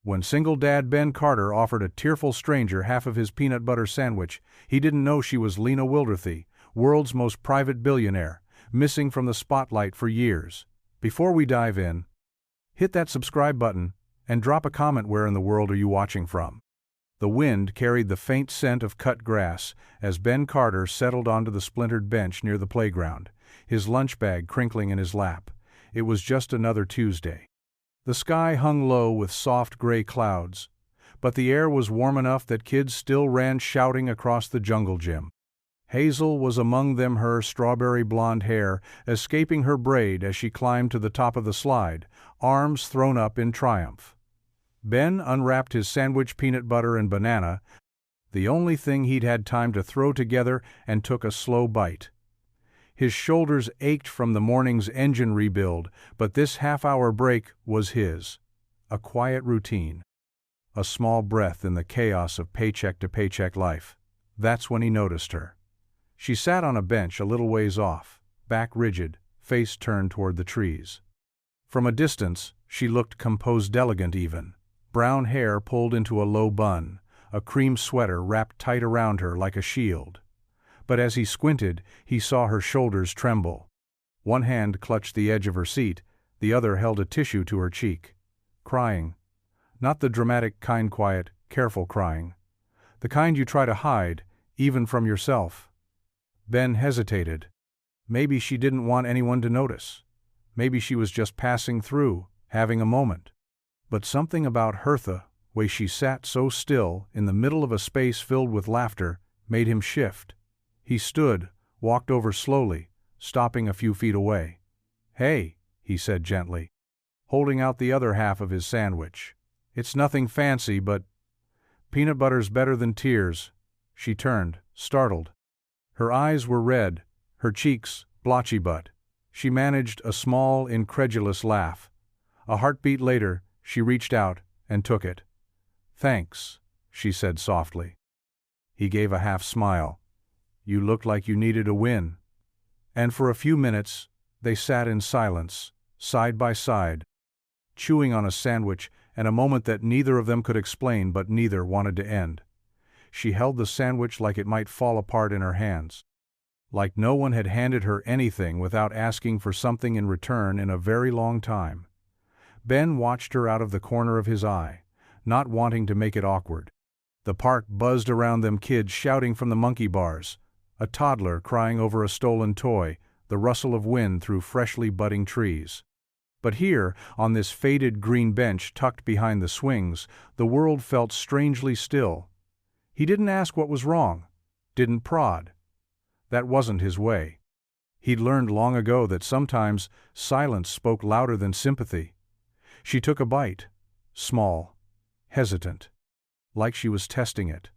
When single dad Ben Carter offered a tearful stranger half of his peanut butter sandwich, he didn't know she was Lena Wilderthy, world's most private billionaire, missing from the spotlight for years. Before we dive in, hit that subscribe button and drop a comment. Where in the world are you watching from? The wind carried the faint scent of cut grass as Ben Carter settled onto the splintered bench near the playground, his lunch bag crinkling in his lap. It was just another Tuesday. The sky hung low with soft gray clouds, but the air was warm enough that kids still ran shouting across the jungle gym. Hazel was among them, her strawberry blonde hair escaping her braid as she climbed to the top of the slide, arms thrown up in triumph. Ben unwrapped his sandwich, peanut butter and banana, the only thing he'd had time to throw together, and took a slow bite. His shoulders ached from the morning's engine rebuild, but this half-hour break was his. A quiet routine. A small breath in the chaos of paycheck-to-paycheck life. That's when he noticed her. She sat on a bench a little ways off, back rigid, face turned toward the trees. From a distance, she looked composed, elegant even. Brown hair pulled into a low bun, a cream sweater wrapped tight around her like a shield. But as he squinted, he saw her shoulders tremble. One hand clutched the edge of her seat, the other held a tissue to her cheek. Crying. Not the dramatic kind, quiet, careful crying. The kind you try to hide, even from yourself. Ben hesitated. Maybe she didn't want anyone to notice. Maybe she was just passing through, having a moment. But something about her, the way she sat so still in the middle of a space filled with laughter, made him shift. He stood, walked over slowly, stopping a few feet away. "Hey," he said gently, holding out the other half of his sandwich. "It's nothing fancy, but peanut butter's better than tears." She turned, startled. Her eyes were red, her cheeks blotchy, but she managed a small, incredulous laugh. A heartbeat later, she reached out and took it. "Thanks," she said softly. He gave a half smile. "You looked like you needed a win." And for a few minutes, they sat in silence, side by side, chewing on a sandwich, and a moment that neither of them could explain but neither wanted to end. She held the sandwich like it might fall apart in her hands. Like no one had handed her anything without asking for something in return in a very long time. Ben watched her out of the corner of his eye, not wanting to make it awkward. The park buzzed around them, kids shouting from the monkey bars, a toddler crying over a stolen toy, the rustle of wind through freshly budding trees. But here, on this faded green bench tucked behind the swings, the world felt strangely still. He didn't ask what was wrong, didn't prod. That wasn't his way. He'd learned long ago that sometimes silence spoke louder than sympathy. She took a bite, small, hesitant, like she was testing it.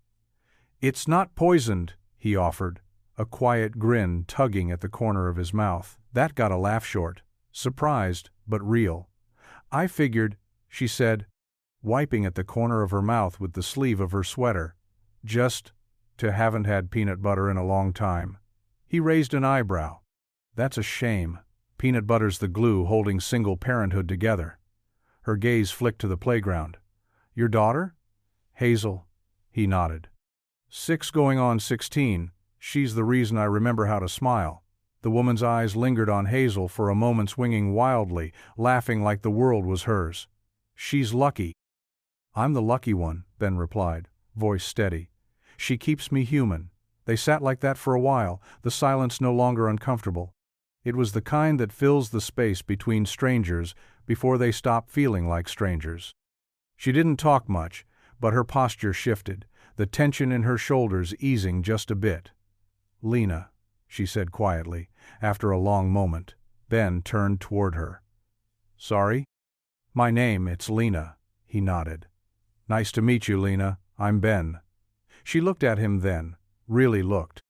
"It's not poisoned," he offered, a quiet grin tugging at the corner of his mouth. That got a laugh short, surprised but real. "I figured," she said, wiping at the corner of her mouth with the sleeve of her sweater. "Just to haven't had peanut butter in a long time." He raised an eyebrow. "That's a shame. Peanut butter's the glue holding single parenthood together." Her gaze flicked to the playground. "Your daughter?" "Hazel." He nodded. 6 going on 16. She's the reason I remember how to smile." The woman's eyes lingered on Hazel for a moment, swinging wildly, laughing like the world was hers. "She's lucky." "I'm the lucky one," Ben replied, voice steady. "She keeps me human." They sat like that for a while, the silence no longer uncomfortable. It was the kind that fills the space between strangers before they stop feeling like strangers. She didn't talk much, but her posture shifted, the tension in her shoulders easing just a bit. "Lena," she said quietly, after a long moment. Ben turned toward her. "Sorry?" "My name, it's Lena," he nodded. "Nice to meet you, Lena. I'm Ben." She looked at him then, really looked.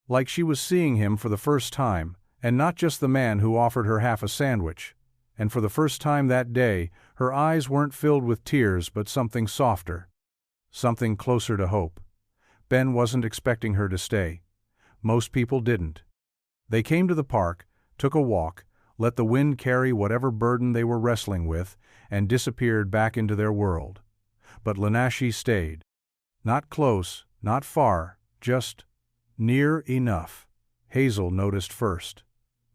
Like she was seeing him for the first time, and not just the man who offered her half a sandwich. And for the first time that day, her eyes weren't filled with tears but something softer. Something closer to hope. Ben wasn't expecting her to stay. Most people didn't. They came to the park, took a walk, let the wind carry whatever burden they were wrestling with, and disappeared back into their world. but Lanashi stayed. Not close, not far, just near enough. Hazel noticed first.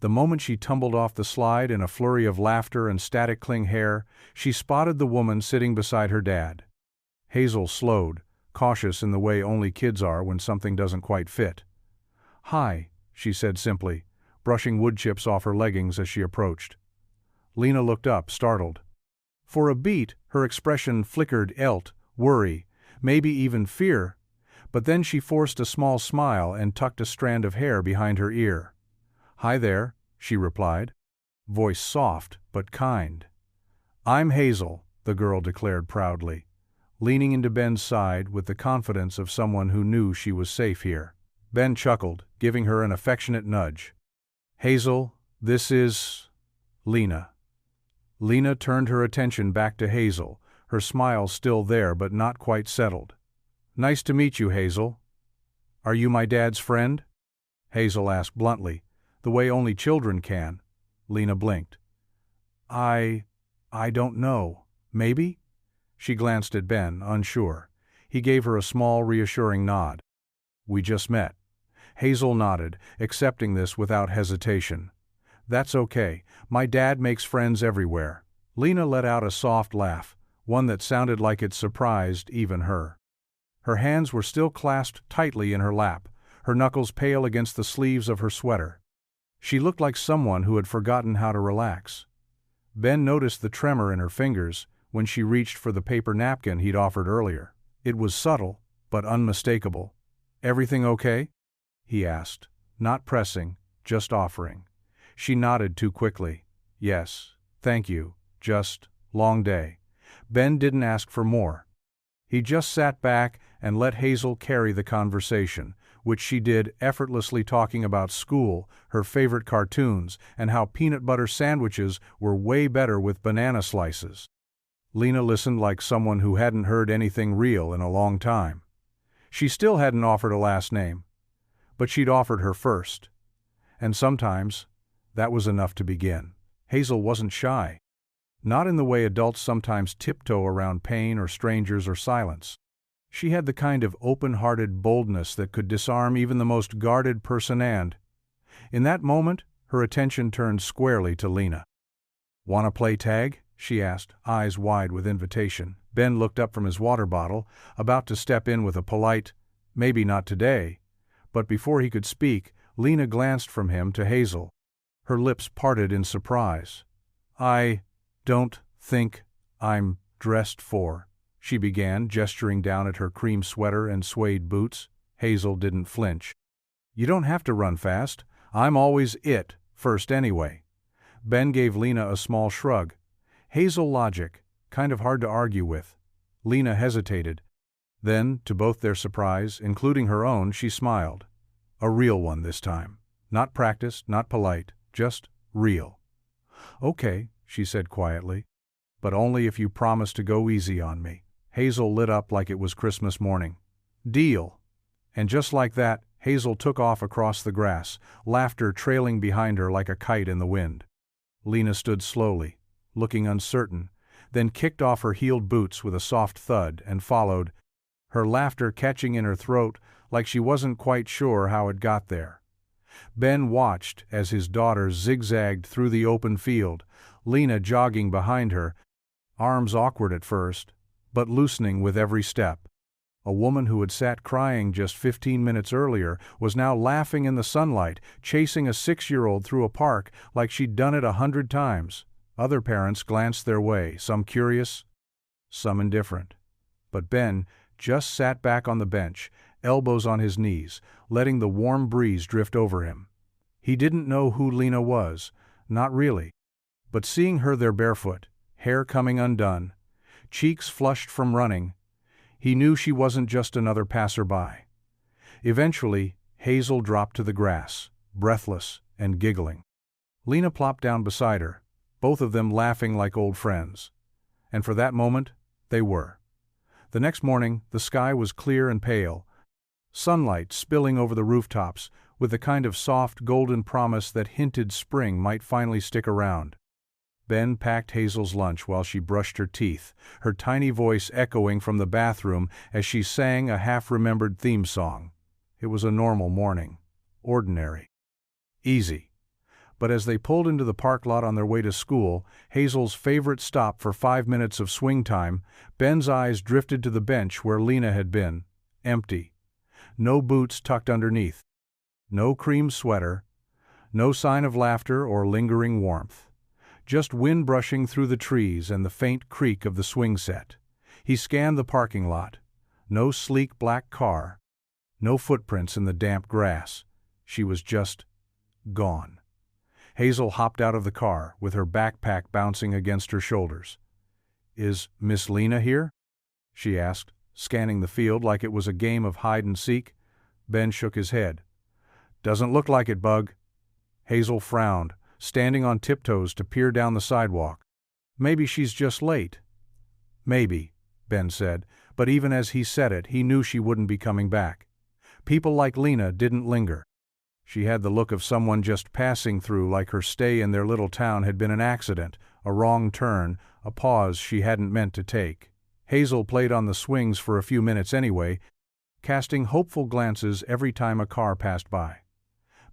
The moment she tumbled off the slide in a flurry of laughter and static cling hair, she spotted the woman sitting beside her dad. Hazel slowed, cautious in the way only kids are when something doesn't quite fit. "Hi," she said simply, brushing wood chips off her leggings as she approached. Lena looked up, startled. For a beat, her expression flickered worry, maybe even fear, but then she forced a small smile and tucked a strand of hair behind her ear. "Hi there," she replied, voice soft but kind. "I'm Hazel," the girl declared proudly, leaning into Ben's side with the confidence of someone who knew she was safe here. Ben chuckled, giving her an affectionate nudge. "Hazel, this is Lena." Lena turned her attention back to Hazel, her smile still there but not quite settled. "Nice to meet you, Hazel." "Are you my dad's friend?" Hazel asked bluntly, the way only children can. Lena blinked. I don't know. Maybe?" She glanced at Ben, unsure. He gave her a small, reassuring nod. "We just met." Hazel nodded, accepting this without hesitation. "That's okay. My dad makes friends everywhere." Lena let out a soft laugh, one that sounded like it surprised even her. Her hands were still clasped tightly in her lap, her knuckles pale against the sleeves of her sweater. She looked like someone who had forgotten how to relax. Ben noticed the tremor in her fingers when she reached for the paper napkin he'd offered earlier. It was subtle, but unmistakable. "Everything okay?" he asked, not pressing, just offering. She nodded too quickly. "Yes, thank you, just long day." Ben didn't ask for more. He just sat back and let Hazel carry the conversation, which she did effortlessly, talking about school, her favorite cartoons, and how peanut butter sandwiches were way better with banana slices. Lena listened like someone who hadn't heard anything real in a long time. She still hadn't offered a last name, but she'd offered her first. And sometimes, that was enough to begin. Hazel wasn't shy. Not in the way adults sometimes tiptoe around pain or strangers or silence. She had the kind of open-hearted boldness that could disarm even the most guarded person, and, in that moment, her attention turned squarely to Lena. "Want to play tag?" she asked, eyes wide with invitation. Ben looked up from his water bottle, about to step in with a polite, "Maybe not today," but before he could speak, Lena glanced from him to Hazel. Her lips parted in surprise. "I don't think I'm dressed for," she began, gesturing down at her cream sweater and suede boots. Hazel didn't flinch. "You don't have to run fast. I'm always first anyway." Ben gave Lena a small shrug. Hazel logic, kind of hard to argue with. Lena hesitated. Then, to both their surprise, including her own, she smiled. A real one this time. Not practiced, not polite, just real. "Okay," she said quietly. "But only if you promise to go easy on me." Hazel lit up like it was Christmas morning. "Deal." And just like that, Hazel took off across the grass, laughter trailing behind her like a kite in the wind. Lena stood slowly, looking uncertain, then kicked off her heeled boots with a soft thud and followed, her laughter catching in her throat like she wasn't quite sure how it got there. Ben watched as his daughter zigzagged through the open field, Lena jogging behind her, arms awkward at first, but loosening with every step. A woman who had sat crying just 15 minutes earlier was now laughing in the sunlight, chasing a 6-year-old through a park like she'd done it 100 times. Other parents glanced their way, some curious, some indifferent. But Ben just sat back on the bench, elbows on his knees, letting the warm breeze drift over him. He didn't know who Lena was, not really. But seeing her there barefoot, hair coming undone, cheeks flushed from running, he knew she wasn't just another passerby. Eventually, Hazel dropped to the grass, breathless and giggling. Lena plopped down beside her, both of them laughing like old friends. And for that moment, they were. The next morning, the sky was clear and pale, sunlight spilling over the rooftops with the kind of soft golden promise that hinted spring might finally stick around. Ben packed Hazel's lunch while she brushed her teeth, her tiny voice echoing from the bathroom as she sang a half-remembered theme song. It was a normal morning. Ordinary. Easy. But as they pulled into the park lot on their way to school, Hazel's favorite stop for 5 minutes of swing time, Ben's eyes drifted to the bench where Lena had been. Empty. No boots tucked underneath. No cream sweater. No sign of laughter or lingering warmth. Just wind brushing through the trees and the faint creak of the swing set. He scanned the parking lot. No sleek black car. No footprints in the damp grass. She was just gone. Hazel hopped out of the car, with her backpack bouncing against her shoulders. "Is Miss Lena here?" she asked, scanning the field like it was a game of hide-and-seek. Ben shook his head. "Doesn't look like it, Bug." Hazel frowned, standing on tiptoes to peer down the sidewalk. "Maybe she's just late." "Maybe," Ben said, but even as he said it, he knew she wouldn't be coming back. People like Lena didn't linger. She had the look of someone just passing through, like her stay in their little town had been an accident, a wrong turn, a pause she hadn't meant to take. Hazel played on the swings for a few minutes anyway, casting hopeful glances every time a car passed by.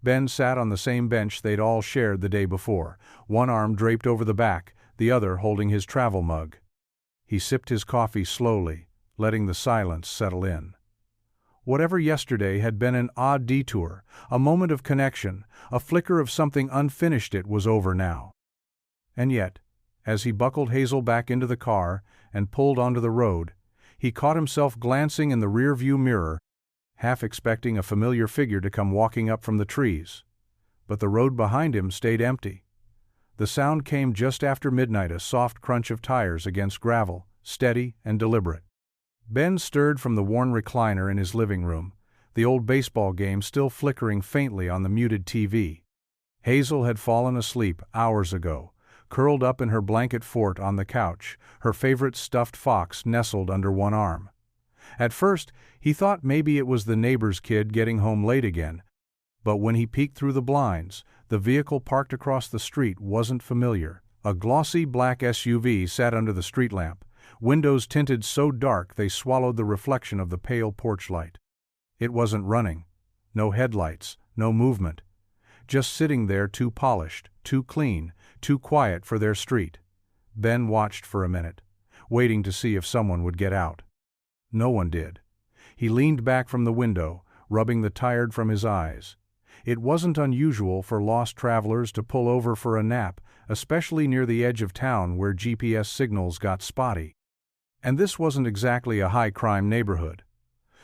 Ben sat on the same bench they'd all shared the day before, one arm draped over the back, the other holding his travel mug. He sipped his coffee slowly, letting the silence settle in. Whatever yesterday had been an odd detour, a moment of connection, a flicker of something unfinished, it was over now. And yet, as he buckled Hazel back into the car and pulled onto the road, he caught himself glancing in the rear-view mirror, half expecting a familiar figure to come walking up from the trees. But the road behind him stayed empty. The sound came just after midnight, a soft crunch of tires against gravel, steady and deliberate. Ben stirred from the worn recliner in his living room, the old baseball game still flickering faintly on the muted TV. Hazel had fallen asleep hours ago, curled up in her blanket fort on the couch, her favorite stuffed fox nestled under one arm. At first, he thought maybe it was the neighbor's kid getting home late again, but when he peeked through the blinds, the vehicle parked across the street wasn't familiar. A glossy black SUV sat under the street lamp, windows tinted so dark they swallowed the reflection of the pale porch light. It wasn't running. No headlights, no movement. Just sitting there, too polished, too clean, too quiet for their street. Ben watched for a minute, waiting to see if someone would get out. No one did. He leaned back from the window, rubbing the tired from his eyes. It wasn't unusual for lost travelers to pull over for a nap, especially near the edge of town where GPS signals got spotty. And this wasn't exactly a high-crime neighborhood.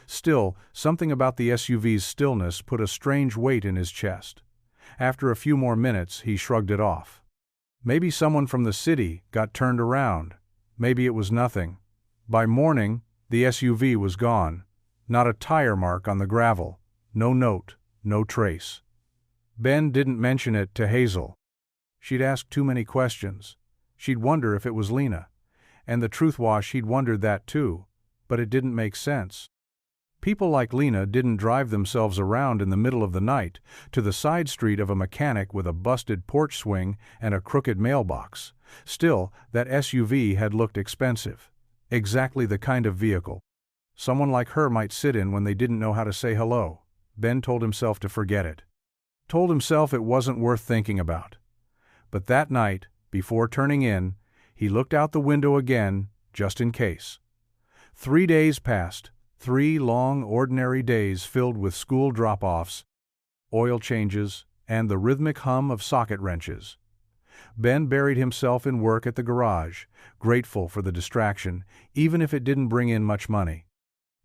Still, something about the SUV's stillness put a strange weight in his chest. After a few more minutes, he shrugged it off. Maybe someone from the city got turned around. Maybe it was nothing. By morning, the SUV was gone. Not a tire mark on the gravel. No note, no trace. Ben didn't mention it to Hazel. She'd asked too many questions. She'd wonder if it was Lena. And the truth was, he'd wondered that too, but it didn't make sense. People like Lena didn't drive themselves around in the middle of the night to the side street of a mechanic with a busted porch swing and a crooked mailbox. Still, that SUV had looked expensive. Exactly the kind of vehicle someone like her might sit in when they didn't know how to say hello. Ben told himself to forget it. Told himself it wasn't worth thinking about. But that night, before turning in, he looked out the window again, just in case. 3 days passed, 3 long, ordinary days filled with school drop-offs, oil changes, and the rhythmic hum of socket wrenches. Ben buried himself in work at the garage, grateful for the distraction, even if it didn't bring in much money.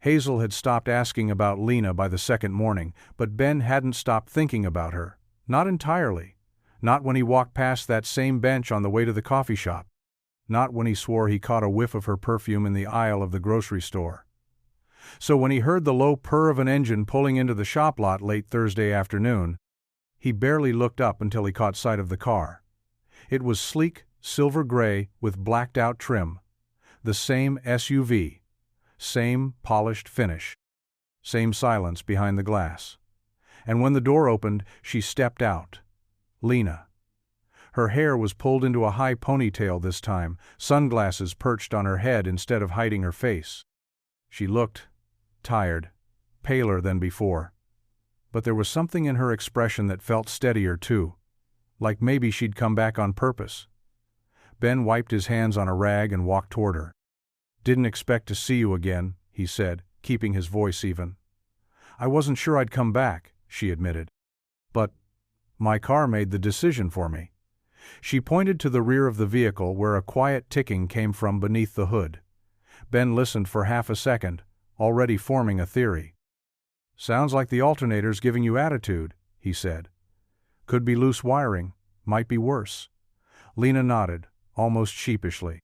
Hazel had stopped asking about Lena by the second morning, but Ben hadn't stopped thinking about her. Not entirely. Not when he walked past that same bench on the way to the coffee shop. Not when he swore he caught a whiff of her perfume in the aisle of the grocery store. So when he heard the low purr of an engine pulling into the shop lot late Thursday afternoon, he barely looked up until he caught sight of the car. It was sleek, silver gray with blacked-out trim. The same SUV. Same polished finish. Same silence behind the glass. And when the door opened, she stepped out. Lena. Her hair was pulled into a high ponytail this time, sunglasses perched on her head instead of hiding her face. She looked tired, paler than before. But there was something in her expression that felt steadier too, like maybe she'd come back on purpose. Ben wiped his hands on a rag and walked toward her. "Didn't expect to see you again," he said, keeping his voice even. "I wasn't sure I'd come back," she admitted. "But my car made the decision for me." She pointed to the rear of the vehicle where a quiet ticking came from beneath the hood. Ben listened for half a second, already forming a theory. "Sounds like the alternator's giving you attitude," he said. "Could be loose wiring, might be worse." Lena nodded, almost sheepishly.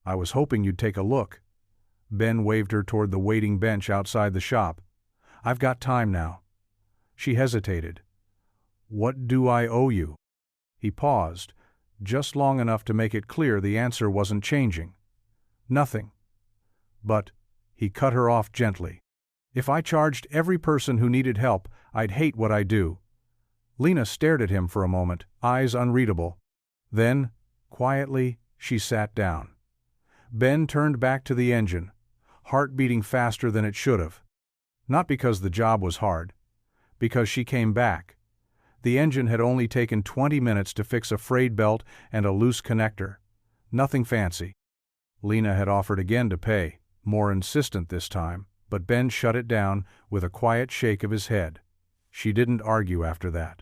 "I was hoping you'd take a look." Ben waved her toward the waiting bench outside the shop. "I've got time now." She hesitated. "What do I owe you?" He paused, just long enough to make it clear the answer wasn't changing. "Nothing." "But," he cut her off gently, "if I charged every person who needed help, I'd hate what I do." Lena stared at him for a moment, eyes unreadable. Then, quietly, she sat down. Ben turned back to the engine, heart beating faster than it should have. Not because the job was hard. Because she came back. The engine had only taken 20 minutes to fix a frayed belt and a loose connector. Nothing fancy. Lena had offered again to pay, more insistent this time, but Ben shut it down with a quiet shake of his head. She didn't argue after that.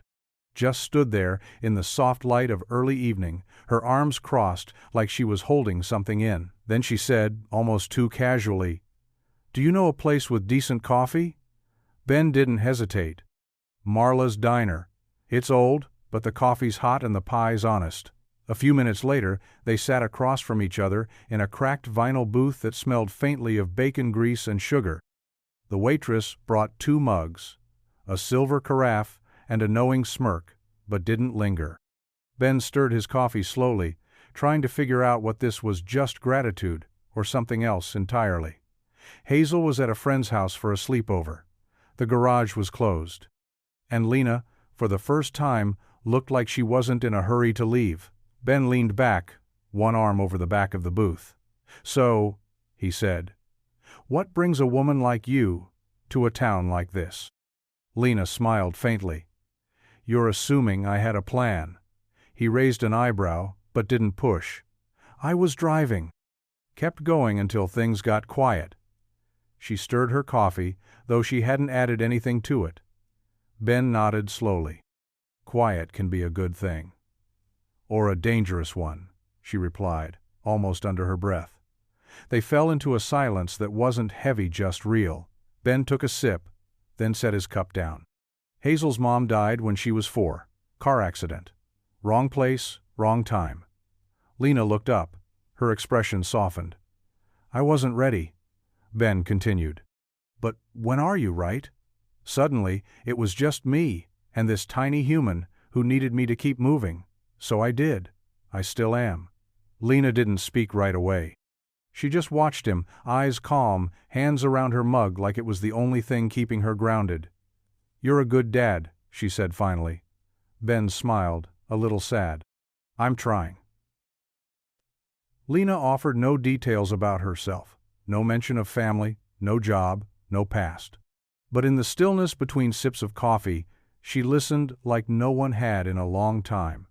Just stood there in the soft light of early evening, her arms crossed like she was holding something in. Then she said, almost too casually, "Do you know a place with decent coffee?" Ben didn't hesitate. "Marla's Diner. It's old, but the coffee's hot and the pie's honest." A few minutes later, they sat across from each other in a cracked vinyl booth that smelled faintly of bacon grease and sugar. The waitress brought 2 mugs, a silver carafe and a knowing smirk, but didn't linger. Ben stirred his coffee slowly, trying to figure out what this was, just gratitude or something else entirely. Hazel was at a friend's house for a sleepover. The garage was closed. And Lena, for the first time, looked like she wasn't in a hurry to leave. Ben leaned back, one arm over the back of the booth. "So," he said, "what brings a woman like you to a town like this?" Lena smiled faintly. "You're assuming I had a plan." He raised an eyebrow, but didn't push. "I was driving." Kept going until things got quiet. She stirred her coffee, though she hadn't added anything to it. Ben nodded slowly. "Quiet can be a good thing." "Or a dangerous one," she replied, almost under her breath. They fell into a silence that wasn't heavy, just real. Ben took a sip, then set his cup down. "Hazel's mom died when she was 4. Car accident. Wrong place, wrong time." Lena looked up. Her expression softened. "I wasn't ready," Ben continued. "But when are you, right?" Suddenly, it was just me and this tiny human who needed me to keep moving. So I did. I still am. Lena didn't speak right away. She just watched him, eyes calm, hands around her mug like it was the only thing keeping her grounded. "You're a good dad," she said finally. Ben smiled, a little sad. "I'm trying." Lena offered no details about herself, no mention of family, no job, no past. But in the stillness between sips of coffee, she listened like no one had in a long time.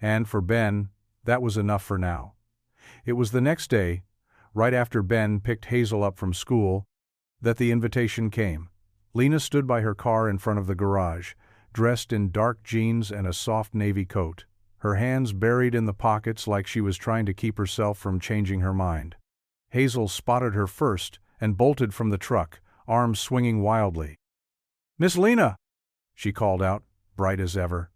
And for Ben, that was enough for now. It was the next day, right after Ben picked Hazel up from school, that the invitation came. Lena stood by her car in front of the garage, dressed in dark jeans and a soft navy coat, her hands buried in the pockets like she was trying to keep herself from changing her mind. Hazel spotted her first and bolted from the truck, arms swinging wildly. "Miss Lena!" she called out, bright as ever.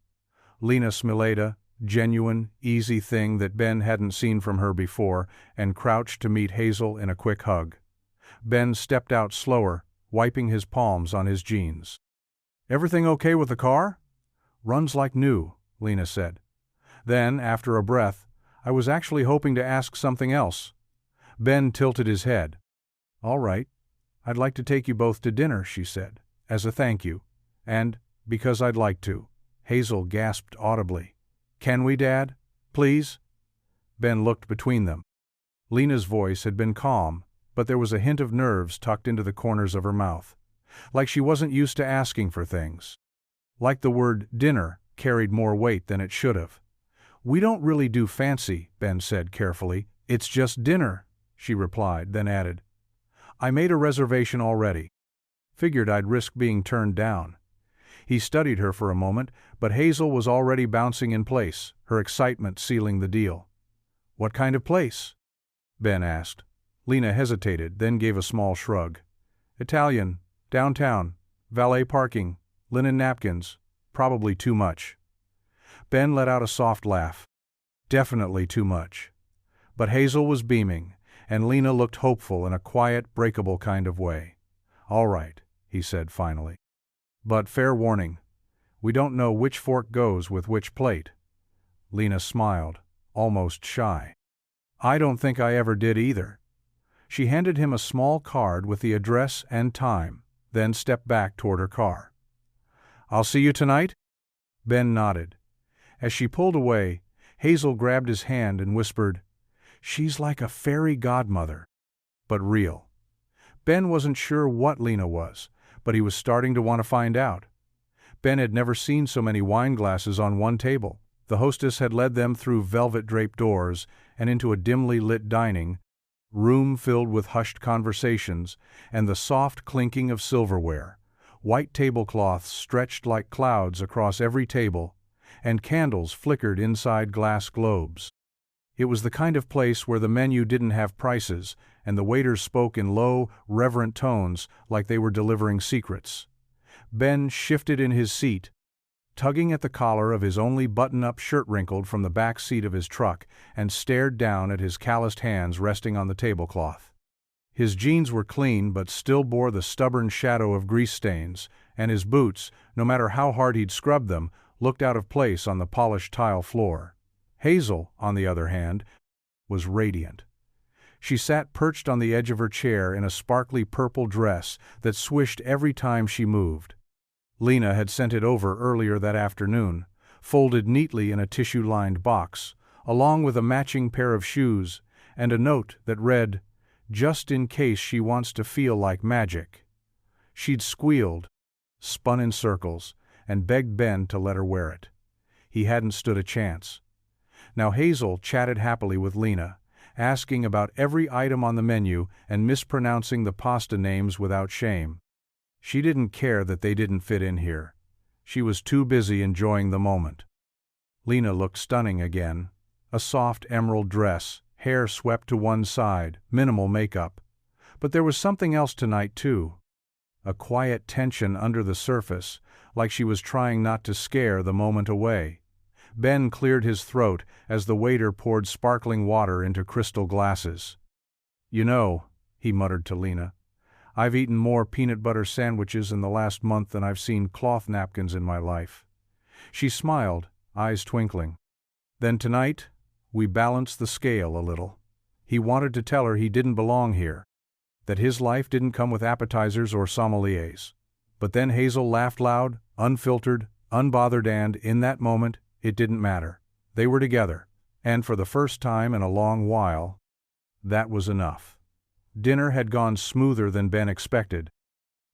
Lena Smileda, genuine, easy thing that Ben hadn't seen from her before, and crouched to meet Hazel in a quick hug. Ben stepped out slower, wiping his palms on his jeans. "Everything okay with the car?" "Runs like new," Lena said. Then, after a breath, "I was actually hoping to ask something else." Ben tilted his head. "All right. I'd like to take you both to dinner," she said, "as a thank you. And because I'd like to." Hazel gasped audibly. Can we, Dad? Please? Ben looked between them. Lena's voice had been calm, but there was a hint of nerves tucked into the corners of her mouth. Like she wasn't used to asking for things. Like the word dinner carried more weight than it should have. We don't really do fancy, Ben said carefully. It's just dinner, she replied, then added, I made a reservation already. Figured I'd risk being turned down. He studied her for a moment, but Hazel was already bouncing in place, her excitement sealing the deal. What kind of place? Ben asked. Lena hesitated, then gave a small shrug. Italian, downtown, valet parking, linen napkins, probably too much. Ben let out a soft laugh. Definitely too much. But Hazel was beaming, and Lena looked hopeful in a quiet, breakable kind of way. All right, he said finally. But fair warning, we don't know which fork goes with which plate. Lena smiled, almost shy. I don't think I ever did either. She handed him a small card with the address and time, then stepped back toward her car. I'll see you tonight? Ben nodded. As she pulled away, Hazel grabbed his hand and whispered, She's like a fairy godmother. But real. Ben wasn't sure what Lena was, but he was starting to want to find out. Ben had never seen so many wine glasses on one table. The hostess had led them through velvet-draped doors and into a dimly lit dining room filled with hushed conversations and the soft clinking of silverware. White tablecloths stretched like clouds across every table, and candles flickered inside glass globes. It was the kind of place where the menu didn't have prices, and the waiters spoke in low, reverent tones like they were delivering secrets. Ben shifted in his seat, tugging at the collar of his only button-up shirt wrinkled from the back seat of his truck, and stared down at his calloused hands resting on the tablecloth. His jeans were clean but still bore the stubborn shadow of grease stains, and his boots, no matter how hard he'd scrubbed them, looked out of place on the polished tile floor. Hazel, on the other hand, was radiant. She sat perched on the edge of her chair in a sparkly purple dress that swished every time she moved. Lena had sent it over earlier that afternoon, folded neatly in a tissue-lined box, along with a matching pair of shoes and a note that read, "Just in case she wants to feel like magic." She'd squealed, spun in circles, and begged Ben to let her wear it. He hadn't stood a chance. Now Hazel chatted happily with Lena, asking about every item on the menu and mispronouncing the pasta names without shame. She didn't care that they didn't fit in here. She was too busy enjoying the moment. Lena looked stunning again. A soft emerald dress, hair swept to one side, minimal makeup. But there was something else tonight too. A quiet tension under the surface, like she was trying not to scare the moment away. Ben cleared his throat as the waiter poured sparkling water into crystal glasses. "You know," he muttered to Lena, "I've eaten more peanut butter sandwiches in the last month than I've seen cloth napkins in my life." She smiled, eyes twinkling. Then tonight, we balanced the scale a little. He wanted to tell her he didn't belong here, that his life didn't come with appetizers or sommeliers. But then Hazel laughed loud, unfiltered, unbothered, and, in that moment, it didn't matter. They were together, and for the first time in a long while, that was enough. Dinner had gone smoother than Ben expected.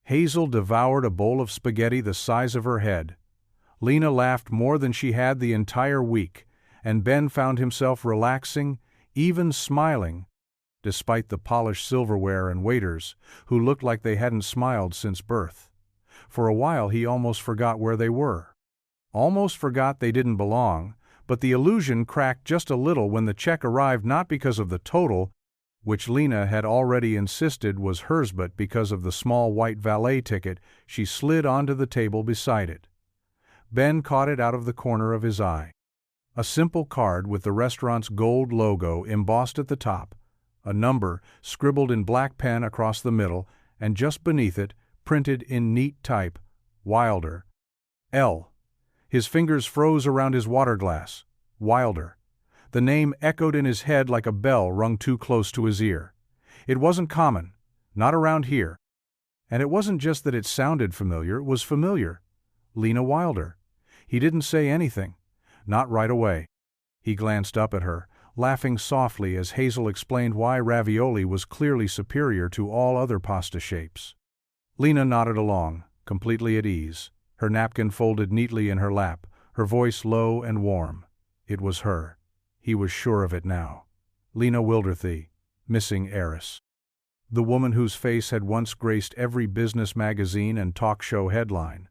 Hazel devoured a bowl of spaghetti the size of her head. Lena laughed more than she had the entire week, and Ben found himself relaxing, even smiling, despite the polished silverware and waiters, who looked like they hadn't smiled since birth. For a while he almost forgot where they were. Almost forgot they didn't belong, but the illusion cracked just a little when the check arrived, not because of the total, which Lena had already insisted was hers, but because of the small white valet ticket she slid onto the table beside it. Ben caught it out of the corner of his eye. A simple card with the restaurant's gold logo embossed at the top, a number scribbled in black pen across the middle, and just beneath it, printed in neat type, Wilder. L. His fingers froze around his water glass. Wilder. The name echoed in his head like a bell rung too close to his ear. It wasn't common, not around here. And it wasn't just that it sounded familiar, it was familiar. Lena Wilder. He didn't say anything. Not right away. He glanced up at her, laughing softly as Hazel explained why ravioli was clearly superior to all other pasta shapes. Lena nodded along, completely at ease, her napkin folded neatly in her lap, her voice low and warm. It was her. He was sure of it now. Lena Wilderthy, missing heiress. The woman whose face had once graced every business magazine and talk show headline.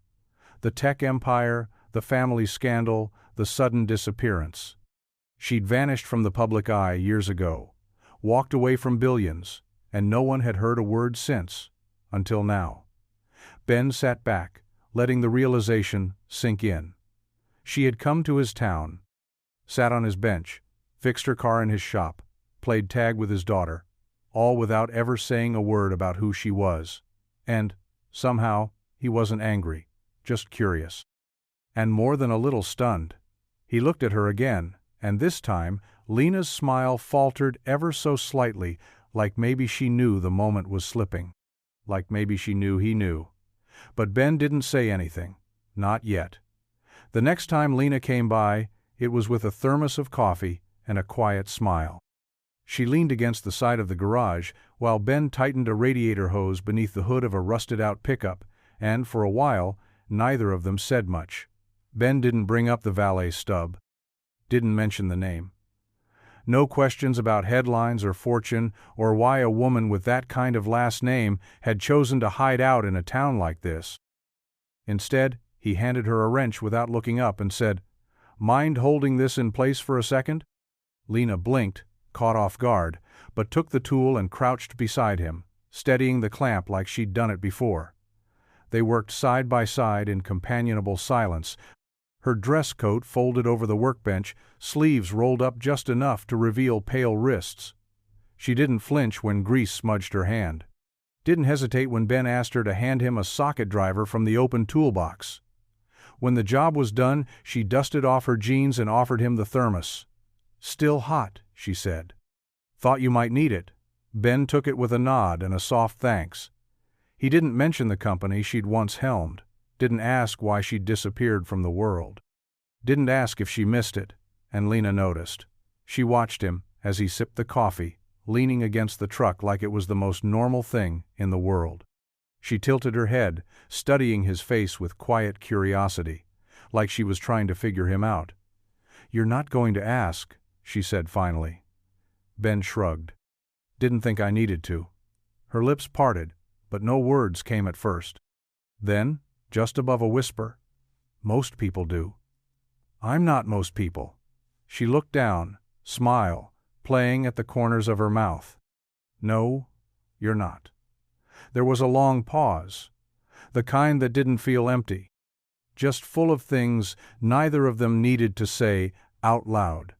The tech empire, the family scandal, the sudden disappearance. She'd vanished from the public eye years ago, walked away from billions, and no one had heard a word since, until now. Ben sat back, letting the realization sink in. She had come to his town, sat on his bench, fixed her car in his shop, played tag with his daughter, all without ever saying a word about who she was. And, somehow, he wasn't angry, just curious. And more than a little stunned. He looked at her again, and this time, Lena's smile faltered ever so slightly, like maybe she knew the moment was slipping. Like maybe she knew he knew. But Ben didn't say anything. Not yet. The next time Lena came by, it was with a thermos of coffee and a quiet smile. She leaned against the side of the garage while Ben tightened a radiator hose beneath the hood of a rusted-out pickup, and for a while, neither of them said much. Ben didn't bring up the valet stub. Didn't mention the name. No questions about headlines or fortune or why a woman with that kind of last name had chosen to hide out in a town like this. Instead, he handed her a wrench without looking up and said, "Mind holding this in place for a second?" Lena blinked, caught off guard, but took the tool and crouched beside him, steadying the clamp like she'd done it before. They worked side by side in companionable silence, her dress coat folded over the workbench, sleeves rolled up just enough to reveal pale wrists. She didn't flinch when grease smudged her hand. Didn't hesitate when Ben asked her to hand him a socket driver from the open toolbox. When the job was done, she dusted off her jeans and offered him the thermos. "Still hot," she said. "Thought you might need it." Ben took it with a nod and a soft thanks. He didn't mention the company she'd once helmed. Didn't ask why she'd disappeared from the world. Didn't ask if she missed it, and Lena noticed. She watched him as he sipped the coffee, leaning against the truck like it was the most normal thing in the world. She tilted her head, studying his face with quiet curiosity, like she was trying to figure him out. "You're not going to ask," she said finally. Ben shrugged. "Didn't think I needed to." Her lips parted, but no words came at first. Then, just above a whisper, "Most people do." "I'm not most people." She looked down, smile, playing at the corners of her mouth. "No, you're not." There was a long pause, the kind that didn't feel empty, just full of things neither of them needed to say out loud.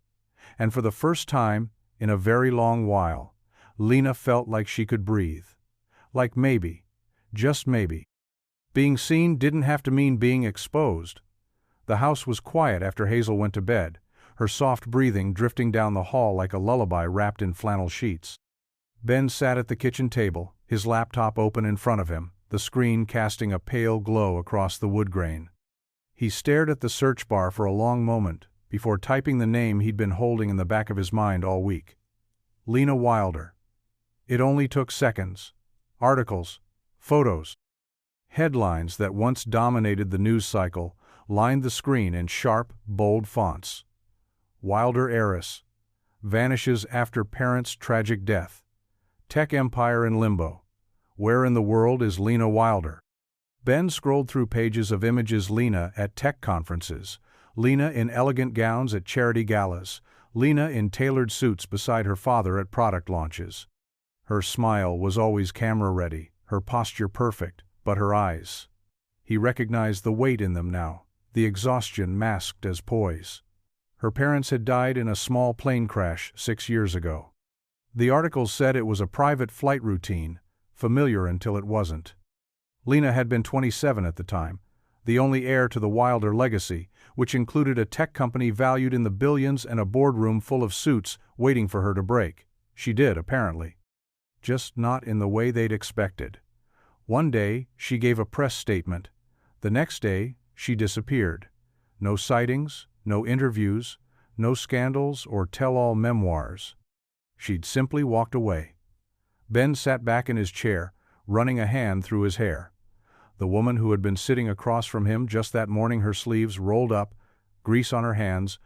And for the first time, in a very long while, Lena felt like she could breathe. Like maybe, just maybe. Being seen didn't have to mean being exposed. The house was quiet after Hazel went to bed, her soft breathing drifting down the hall like a lullaby wrapped in flannel sheets. Ben sat at the kitchen table, his laptop open in front of him, the screen casting a pale glow across the wood grain. He stared at the search bar for a long moment before typing the name he'd been holding in the back of his mind all week. Lena Wilder. It only took seconds. Articles, photos, headlines that once dominated the news cycle lined the screen in sharp, bold fonts. Wilder heiress. Vanishes after parents' tragic death. Tech empire in limbo. Where in the world is Lena Wilder? Ben scrolled through pages of images: Lena at tech conferences, Lena in elegant gowns at charity galas, Lena in tailored suits beside her father at product launches. Her smile was always camera-ready, her posture perfect, but her eyes. He recognized the weight in them now, the exhaustion masked as poise. Her parents had died in a small plane crash 6 years ago. The articles said it was a private flight routine, familiar until it wasn't. Lena had been 27 at the time, the only heir to the Wilder legacy, which included a tech company valued in the billions and a boardroom full of suits waiting for her to break. She did, apparently. Just not in the way they'd expected. One day, she gave a press statement. The next day, she disappeared. No sightings, No interviews, no scandals or tell-all memoirs. She'd simply walked away. Ben sat back in his chair, running a hand through his hair. The woman who had been sitting across from him just that morning, her sleeves rolled up, grease on her hands,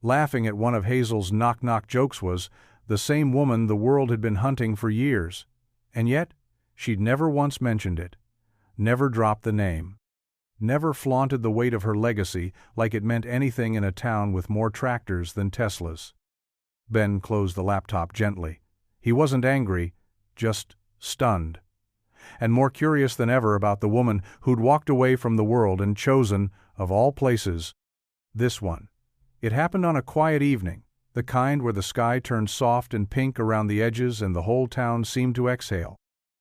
laughing at one of Hazel's knock-knock jokes, was the same woman the world had been hunting for years. And yet, she'd never once mentioned it, never dropped the name, never flaunted the weight of her legacy like it meant anything in a town with more tractors than Teslas. Ben closed the laptop gently. He wasn't angry, just stunned, and more curious than ever about the woman who'd walked away from the world and chosen, of all places, this one. It happened on a quiet evening, the kind where the sky turned soft and pink around the edges and the whole town seemed to exhale.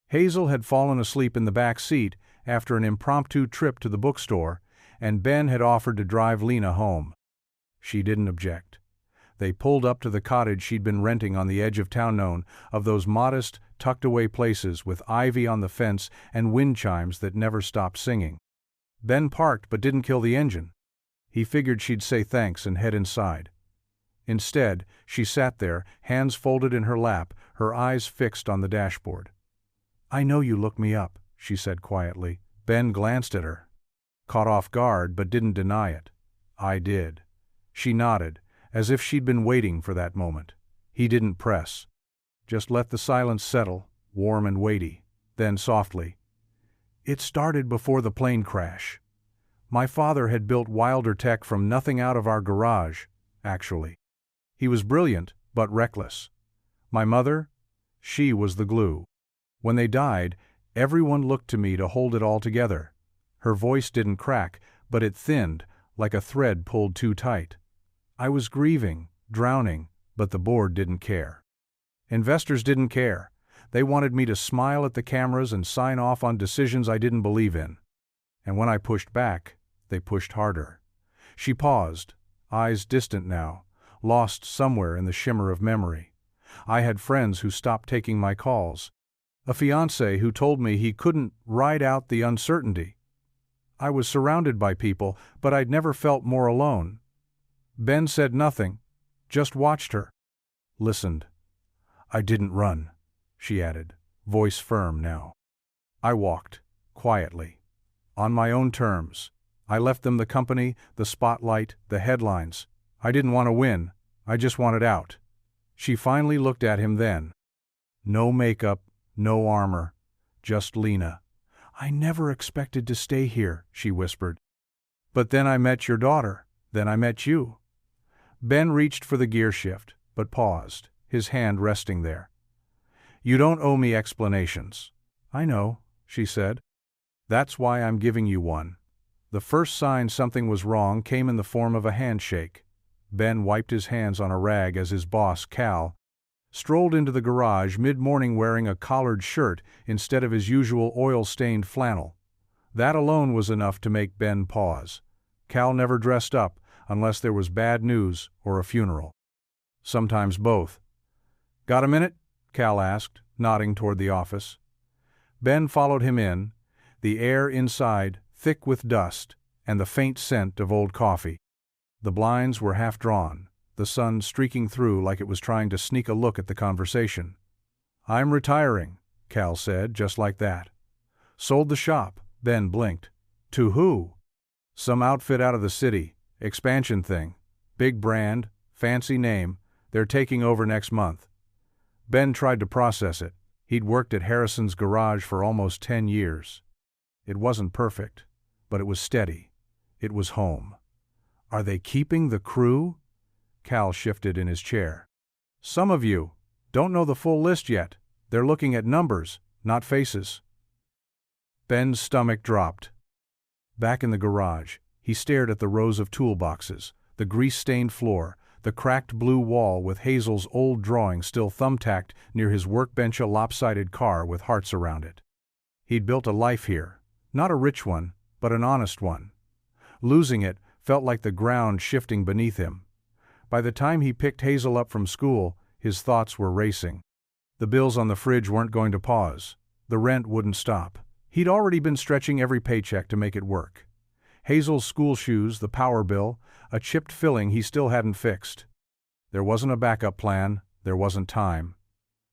Hazel had fallen asleep in the back seat after an impromptu trip to the bookstore, and Ben had offered to drive Lena home. She didn't object. They pulled up to the cottage she'd been renting on the edge of town, known of those modest, tucked-away places with ivy on the fence and wind chimes that never stopped singing. Ben parked but didn't kill the engine. He figured she'd say thanks and head inside. Instead, she sat there, hands folded in her lap, her eyes fixed on the dashboard. "I know you looked me up," she said quietly. Ben glanced at her, caught off guard but didn't deny it. "I did." She nodded, as if she'd been waiting for that moment. He didn't press. Just let the silence settle, warm and weighty. Then softly, "It started before the plane crash. My father had built Wilder Tech from nothing out of our garage, actually. He was brilliant, but reckless. My mother, she was the glue. When they died, everyone looked to me to hold it all together." Her voice didn't crack, but it thinned, like a thread pulled too tight. "I was grieving, drowning, but the board didn't care. Investors didn't care. They wanted me to smile at the cameras and sign off on decisions I didn't believe in. And when I pushed back, they pushed harder." She paused, eyes distant now, lost somewhere in the shimmer of memory. "I had friends who stopped taking my calls. A fiancé who told me he couldn't ride out the uncertainty. I was surrounded by people, but I'd never felt more alone." Ben said nothing, just watched her. Listened. "I didn't run," she added, voice firm now. "I walked, quietly, on my own terms. I left them the company, the spotlight, the headlines. I didn't want to win, I just wanted out." She finally looked at him then. No makeup, no armor, just Lena. "I never expected to stay here," she whispered. "But then I met your daughter, then I met you." Ben reached for the gear shift, but paused, his hand resting there. "You don't owe me explanations." "I know," she said. "That's why I'm giving you one." The first sign something was wrong came in the form of a handshake. Ben wiped his hands on a rag as his boss, Cal, strolled into the garage mid-morning wearing a collared shirt instead of his usual oil-stained flannel. That alone was enough to make Ben pause. Cal never dressed up unless there was bad news or a funeral. Sometimes both. "Got a minute?" Cal asked, nodding toward the office. Ben followed him in, the air inside thick with dust and the faint scent of old coffee. The blinds were half drawn, the sun streaking through like it was trying to sneak a look at the conversation. "I'm retiring," Cal said, just like that. "Sold the shop," Ben blinked. "To who?" "Some outfit out of the city, expansion thing. Big brand, fancy name, they're taking over next month." Ben tried to process it. He'd worked at Harrison's garage for almost 10 years. It wasn't perfect, but it was steady. It was home. "Are they keeping the crew?" Cal shifted in his chair. "Some of you don't know the full list yet. They're looking at numbers, not faces." Ben's stomach dropped. Back in the garage, he stared at the rows of toolboxes, the grease-stained floor, the cracked blue wall with Hazel's old drawing still thumbtacked near his workbench, a lopsided car with hearts around it. He'd built a life here, not a rich one, but an honest one. Losing it felt like the ground shifting beneath him. By the time he picked Hazel up from school, his thoughts were racing. The bills on the fridge weren't going to pause. The rent wouldn't stop. He'd already been stretching every paycheck to make it work. Hazel's school shoes, the power bill, a chipped filling he still hadn't fixed. There wasn't a backup plan, there wasn't time.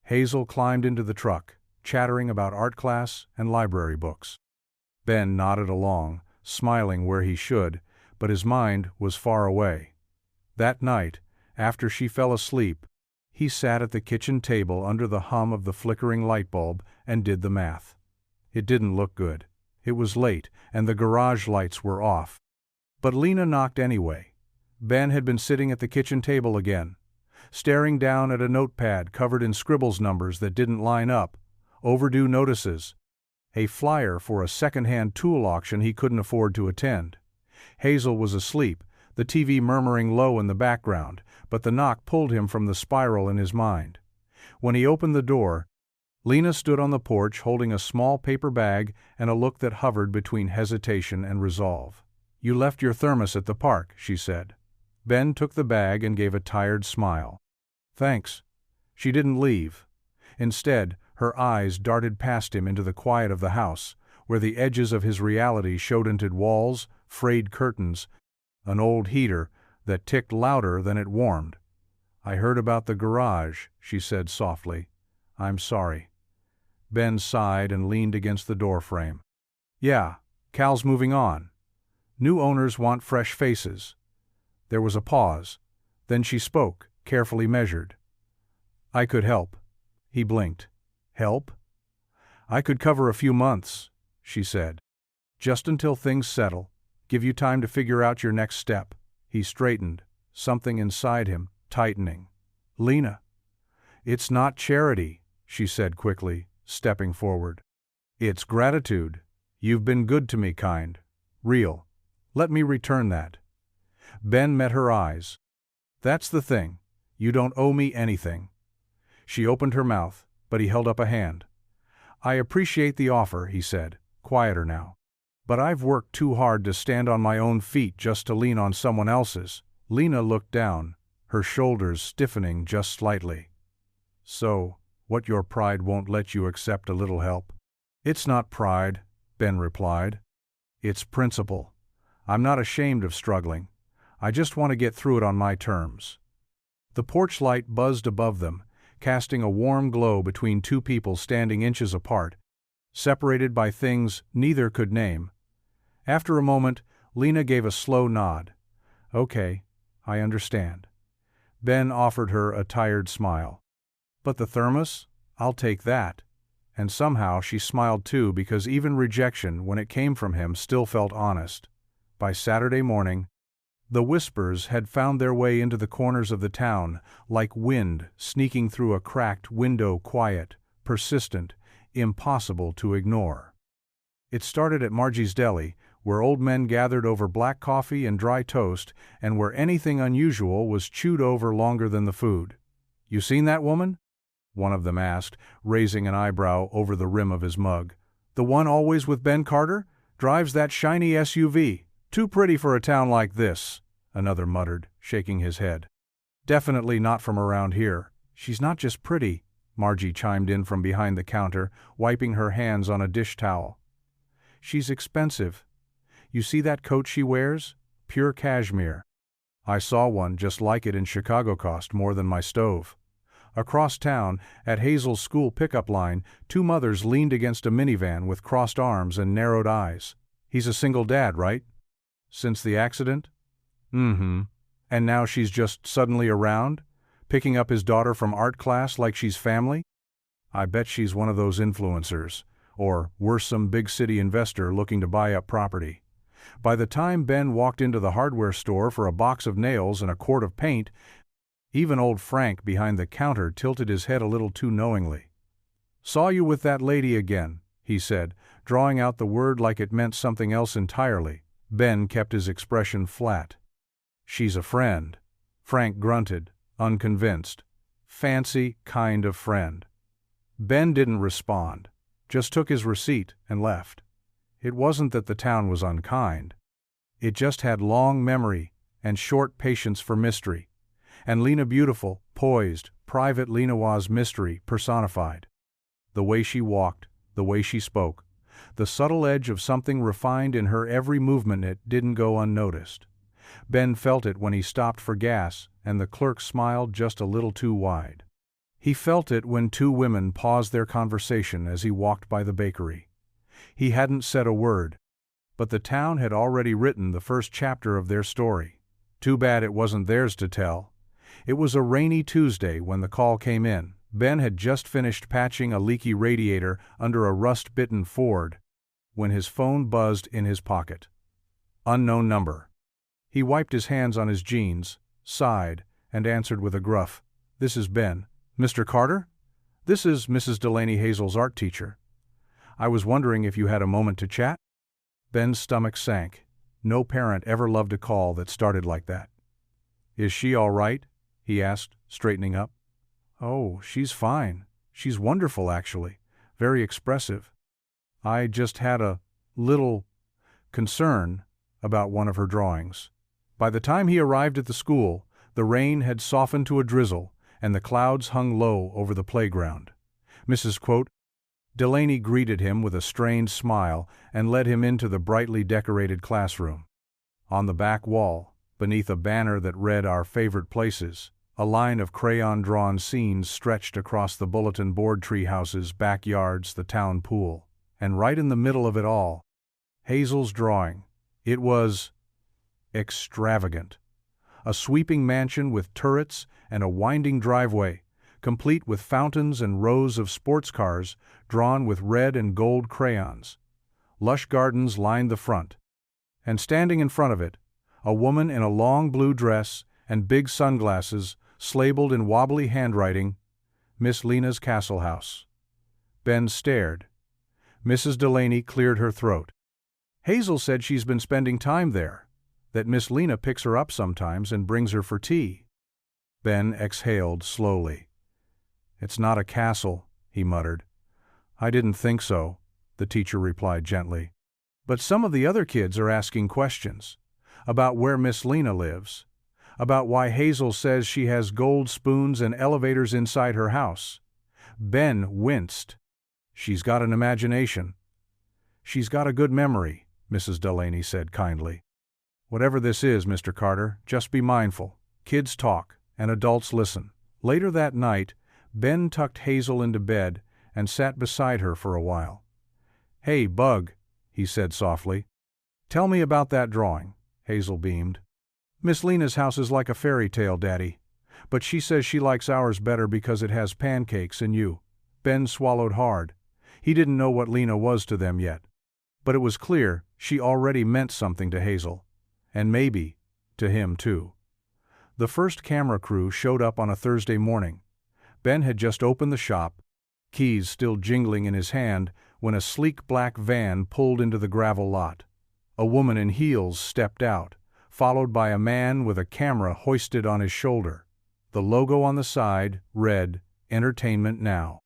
Hazel climbed into the truck, chattering about art class and library books. Ben nodded along, smiling where he should, but his mind was far away. That night, after she fell asleep, he sat at the kitchen table under the hum of the flickering light bulb and did the math. It didn't look good. It was late, and the garage lights were off. But Lena knocked anyway. Ben had been sitting at the kitchen table again, staring down at a notepad covered in scribbles numbers that didn't line up, overdue notices, a flyer for a second-hand tool auction he couldn't afford to attend. Hazel was asleep, the TV murmuring low in the background, but the knock pulled him from the spiral in his mind. When he opened the door, Lena stood on the porch holding a small paper bag and a look that hovered between hesitation and resolve. "You left your thermos at the park," she said. Ben took the bag and gave a tired smile. "Thanks." She didn't leave. Instead, her eyes darted past him into the quiet of the house, where the edges of his reality showed into walls, frayed curtains, an old heater that ticked louder than it warmed. "I heard about the garage," she said softly. "I'm sorry." Ben sighed and leaned against the doorframe. "Yeah, Cal's moving on. New owners want fresh faces." There was a pause. Then she spoke, carefully measured. "I could help." He blinked. "Help?" "I could cover a few months," she said. "Just until things settle. Give you time to figure out your next step." He straightened, something inside him tightening. "Lena." "It's not charity," she said quickly, stepping forward. "It's gratitude. You've been good to me, kind. Real. Let me return that." Ben met her eyes. "That's the thing. You don't owe me anything." She opened her mouth, but he held up a hand. "I appreciate the offer," he said, quieter now. "But I've worked too hard to stand on my own feet just to lean on someone else's." Lena looked down, her shoulders stiffening just slightly. "So, what your pride won't let you accept a little help?" "It's not pride," Ben replied. "It's principle. I'm not ashamed of struggling. I just want to get through it on my terms." The porch light buzzed above them, casting a warm glow between two people standing inches apart, separated by things neither could name. After a moment, Lena gave a slow nod. "Okay, I understand." Ben offered her a tired smile. "But the thermos? I'll take that." And somehow she smiled too, because even rejection, when it came from him, still felt honest. By Saturday morning, the whispers had found their way into the corners of the town, like wind sneaking through a cracked window, quiet, persistent, impossible to ignore. It started at Margie's Deli, where old men gathered over black coffee and dry toast, and where anything unusual was chewed over longer than the food. "You seen that woman?" one of them asked, raising an eyebrow over the rim of his mug. "The one always with Ben Carter? Drives that shiny SUV. Too pretty for a town like this," another muttered, shaking his head. "Definitely not from around here." "She's not just pretty," Margie chimed in from behind the counter, wiping her hands on a dish towel. "She's expensive. You see that coat she wears? Pure cashmere. I saw one just like it in Chicago, cost more than my stove." Across town, at Hazel's school pickup line, two mothers leaned against a minivan with crossed arms and narrowed eyes. "He's a single dad, right?" "Since the accident?" "Mm-hmm. And now she's just suddenly around, picking up his daughter from art class like she's family?" "I bet she's one of those influencers, or worse, some big city investor looking to buy up property." By the time Ben walked into the hardware store for a box of nails and a quart of paint, even old Frank behind the counter tilted his head a little too knowingly. "Saw you with that lady again," he said, drawing out the word like it meant something else entirely. Ben kept his expression flat. "She's a friend." Frank grunted, unconvinced. "Fancy kind of friend." Ben didn't respond, just took his receipt and left. It wasn't that the town was unkind. It just had long memory and short patience for mystery. And Lena beautiful, poised, private Lena was mystery personified. The way she walked, the way she spoke, The subtle edge of something refined in her every movement. It didn't go unnoticed. Ben felt it when he stopped for gas, and the clerk smiled just a little too wide. He felt it when two women paused their conversation as he walked by the bakery. He hadn't said a word, but the town had already written the first chapter of their story. Too bad it wasn't theirs to tell. It was a rainy Tuesday when the call came in. Ben had just finished patching a leaky radiator under a rust-bitten Ford when his phone buzzed in his pocket. Unknown number. He wiped his hands on his jeans, sighed, and answered with a gruff, "This is Ben. Mr. Carter? This is Mrs. Delaney, Hazel's art teacher. I was wondering if you had a moment to chat?" Ben's stomach sank. No parent ever loved a call that started like that. "Is she all right?" he asked, straightening up. "Oh, she's fine. She's wonderful, actually. Very expressive. I just had a little concern about one of her drawings." By the time he arrived at the school, the rain had softened to a drizzle, and the clouds hung low over the playground. Mrs. Delaney greeted him with a strained smile and led him into the brightly decorated classroom. On the back wall, beneath a banner that read "Our Favorite Places," a line of crayon-drawn scenes stretched across the bulletin board, tree houses, backyards, the town pool. And right in the middle of it all, Hazel's drawing. It was extravagant. A sweeping mansion with turrets and a winding driveway, complete with fountains and rows of sports cars drawn with red and gold crayons. Lush gardens lined the front. And standing in front of it, a woman in a long blue dress and big sunglasses, labeled in wobbly handwriting, "Miss Lena's Castle House." Ben stared. Mrs. Delaney cleared her throat. "Hazel said she's been spending time there, that Miss Lena picks her up sometimes and brings her for tea." Ben exhaled slowly. "It's not a castle," he muttered. "I didn't think so," the teacher replied gently. "But some of the other kids are asking questions about where Miss Lena lives, about why Hazel says she has gold spoons and elevators inside her house." Ben winced. "She's got an imagination." "She's got a good memory," Mrs. Delaney said kindly. "Whatever this is, Mr. Carter, just be mindful. Kids talk, and adults listen." Later that night, Ben tucked Hazel into bed and sat beside her for a while. "Hey, Bug," he said softly. "Tell me about that drawing." Hazel beamed. "Miss Lena's house is like a fairy tale, Daddy. But she says she likes ours better because it has pancakes and you." Ben swallowed hard. He didn't know what Lena was to them yet. But it was clear she already meant something to Hazel. And maybe to him, too. The first camera crew showed up on a Thursday morning. Ben had just opened the shop, keys still jingling in his hand, when a sleek black van pulled into the gravel lot. A woman in heels stepped out, followed by a man with a camera hoisted on his shoulder. The logo on the side read, "Entertainment Now."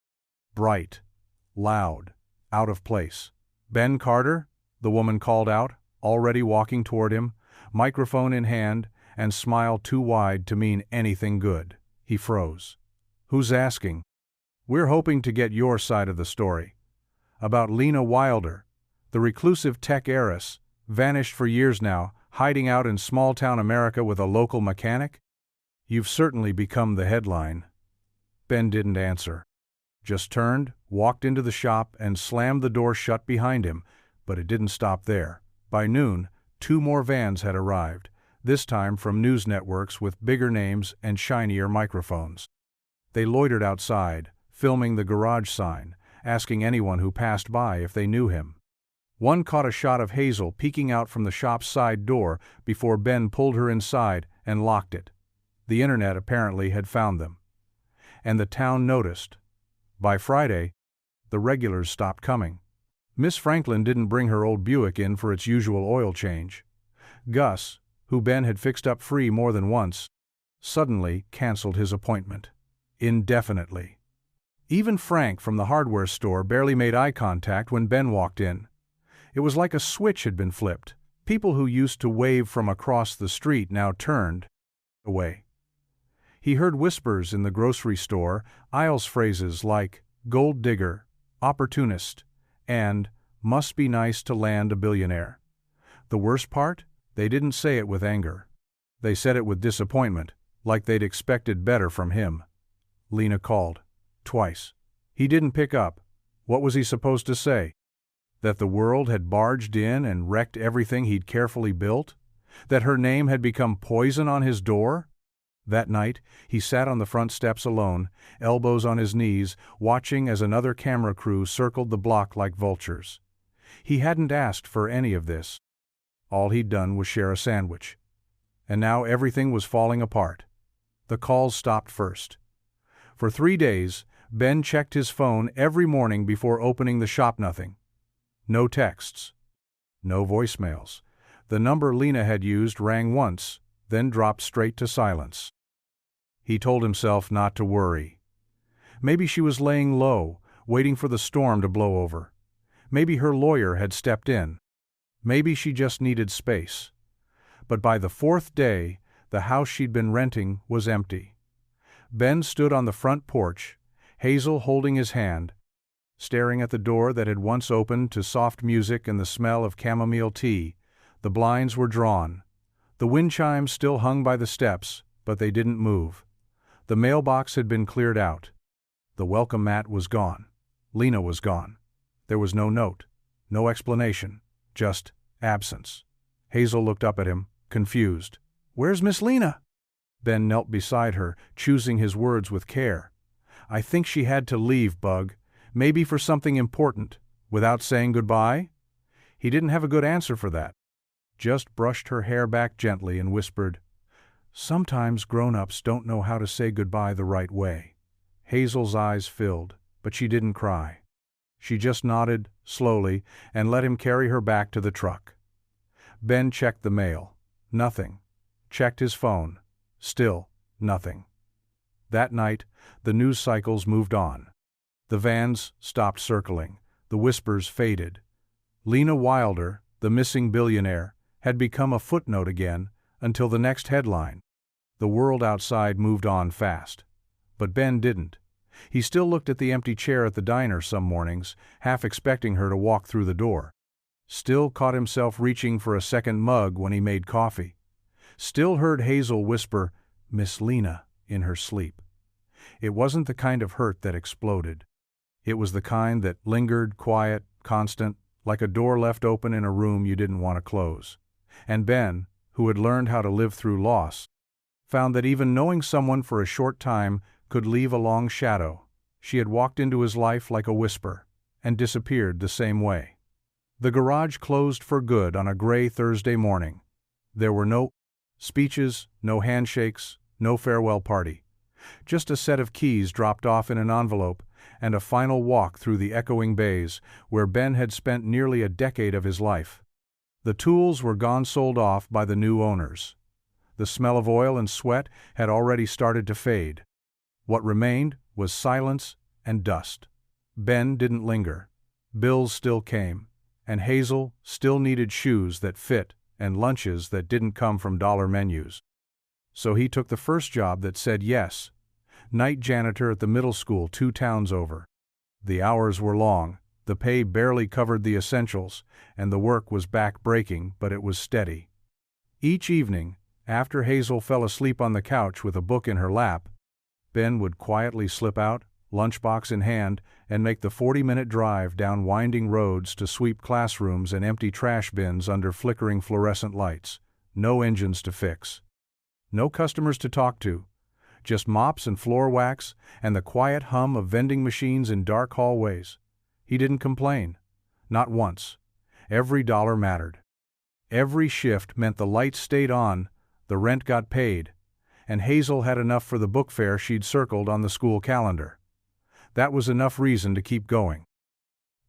Bright, loud, out of place. "Ben Carter?" the woman called out, already walking toward him, microphone in hand, and smile too wide to mean anything good. He froze. "Who's asking?" "We're hoping to get your side of the story. About Lena Wilder, the reclusive tech heiress, vanished for years now, hiding out in small-town America with a local mechanic." "You've certainly become the headline." Ben didn't answer. Just turned, walked into the shop, and slammed the door shut behind him, but it didn't stop there. By noon, 2 more vans had arrived, this time from news networks with bigger names and shinier microphones. They loitered outside, filming the garage sign, asking anyone who passed by if they knew him. One caught a shot of Hazel peeking out from the shop's side door before Ben pulled her inside and locked it. The internet apparently had found them. And the town noticed. By Friday, the regulars stopped coming. Miss Franklin didn't bring her old Buick in for its usual oil change. Gus, who Ben had fixed up free more than once, suddenly canceled his appointment. Indefinitely. Even Frank from the hardware store barely made eye contact when Ben walked in. It was like a switch had been flipped. People who used to wave from across the street now turned away. He heard whispers in the grocery store, aisles phrases like "gold digger," "opportunist," and Must be nice to land a billionaire. The worst part? They didn't say it with anger. They said it with disappointment, like they'd expected better from him. Lena called. Twice. He didn't pick up. What was he supposed to say? That the world had barged in and wrecked everything he'd carefully built? That her name had become poison on his door? That night, he sat on the front steps alone, elbows on his knees, watching as another camera crew circled the block like vultures. He hadn't asked for any of this. All he'd done was share a sandwich. And now everything was falling apart. The calls stopped first. For 3 days, Ben checked his phone every morning before opening the shop. Nothing. No texts. No voicemails. The number Lena had used rang once, then dropped straight to silence. He told himself not to worry. Maybe she was laying low, waiting for the storm to blow over. Maybe her lawyer had stepped in. Maybe she just needed space. But by the 4th day, the house she'd been renting was empty. Ben stood on the front porch, Hazel holding his hand, staring at the door that had once opened to soft music and the smell of chamomile tea. The blinds were drawn. The wind chimes still hung by the steps, but they didn't move. The mailbox had been cleared out. The welcome mat was gone. Lena was gone. There was no note, no explanation, just absence. Hazel looked up at him, confused. "Where's Miss Lena?" Ben knelt beside her, choosing his words with care. "I think she had to leave, Bug. Maybe for something important. Without saying goodbye?" He didn't have a good answer for that. Just brushed her hair back gently and whispered, "Sometimes grown-ups don't know how to say goodbye the right way." Hazel's eyes filled, but she didn't cry. She just nodded, slowly, and let him carry her back to the truck. Ben checked the mail. Nothing. Checked his phone. Still nothing. That night, the news cycles moved on. The vans stopped circling. The whispers faded. Lena Wilder, the missing billionaire, had become a footnote again until the next headline. The world outside moved on fast. But Ben didn't. He still looked at the empty chair at the diner some mornings, half expecting her to walk through the door. Still caught himself reaching for a second mug when he made coffee. Still heard Hazel whisper, "Miss Lena," in her sleep. It wasn't the kind of hurt that exploded. It was the kind that lingered, quiet, constant, like a door left open in a room you didn't want to close. And Ben, who had learned how to live through loss, found that even knowing someone for a short time could leave a long shadow. She had walked into his life like a whisper, and disappeared the same way. The garage closed for good on a gray Thursday morning. There were no speeches, no handshakes, no farewell party. Just a set of keys dropped off in an envelope, and a final walk through the echoing bays, where Ben had spent nearly a decade of his life. The tools were gone, sold off by the new owners. The smell of oil and sweat had already started to fade. What remained was silence and dust. Ben didn't linger. Bills still came, and Hazel still needed shoes that fit and lunches that didn't come from dollar menus. So he took the first job that said yes. Night janitor at the middle school 2 towns over. The hours were long, the pay barely covered the essentials, and the work was back-breaking, but it was steady. Each evening, after Hazel fell asleep on the couch with a book in her lap, Ben would quietly slip out, lunchbox in hand, and make the 40-minute drive down winding roads to sweep classrooms and empty trash bins under flickering fluorescent lights. No engines to fix. No customers to talk to. Just mops and floor wax and the quiet hum of vending machines in dark hallways. He didn't complain. Not once. Every dollar mattered. Every shift meant the lights stayed on, the rent got paid, and Hazel had enough for the book fair she'd circled on the school calendar. That was enough reason to keep going.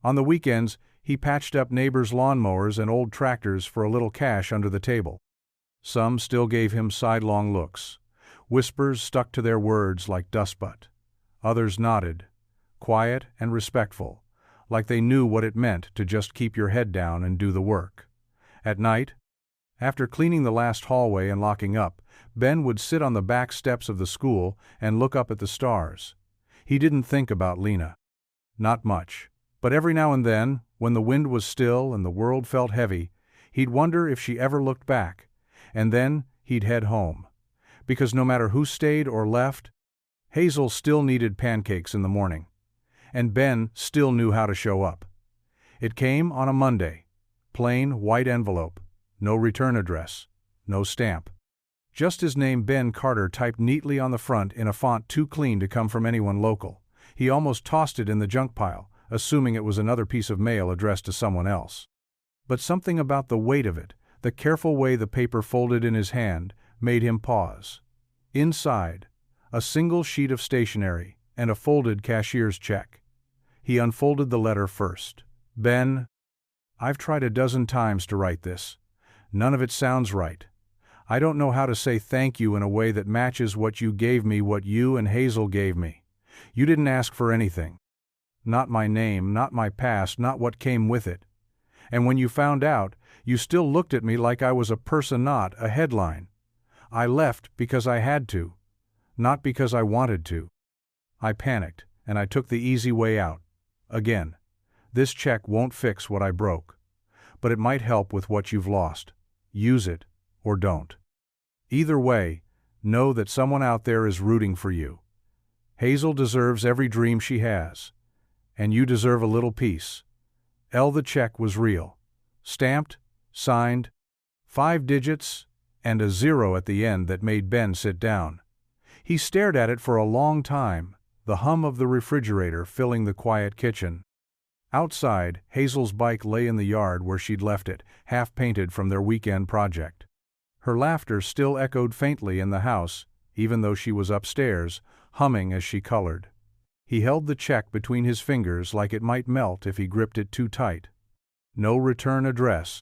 On the weekends, he patched up neighbors' lawnmowers and old tractors for a little cash under the table. Some still gave him sidelong looks. Whispers stuck to their words like dustbutt. Others nodded, quiet and respectful, like they knew what it meant to just keep your head down and do the work. At night, after cleaning the last hallway and locking up, Ben would sit on the back steps of the school and look up at the stars. He didn't think about Lena. Not much. But every now and then, when the wind was still and the world felt heavy, he'd wonder if she ever looked back, and then he'd head home. Because no matter who stayed or left, Hazel still needed pancakes in the morning, and Ben still knew how to show up. It came on a Monday. Plain, white envelope. No return address. No stamp. Just his name, Ben Carter, typed neatly on the front in a font too clean to come from anyone local. He almost tossed it in the junk pile, assuming it was another piece of mail addressed to someone else. But something about the weight of it, the careful way the paper folded in his hand, made him pause. Inside, a single sheet of stationery and a folded cashier's check. He unfolded the letter first. Ben, I've tried a dozen times to write this. None of it sounds right. I don't know how to say thank you in a way that matches what you gave me, what you and Hazel gave me. You didn't ask for anything. Not my name, not my past, not what came with it. And when you found out, you still looked at me like I was a person, not a headline. I left because I had to, not because I wanted to. I panicked, and I took the easy way out. Again, this check won't fix what I broke, but it might help with what you've lost. Use it, or don't. Either way, know that someone out there is rooting for you. Hazel deserves every dream she has, and you deserve a little peace. The check was real. Stamped, signed, 5 digits, and a 0 at the end that made Ben sit down. He stared at it for a long time, the hum of the refrigerator filling the quiet kitchen. Outside, Hazel's bike lay in the yard where she'd left it, half-painted from their weekend project. Her laughter still echoed faintly in the house, even though she was upstairs, humming as she colored. He held the check between his fingers like it might melt if he gripped it too tight. No return address.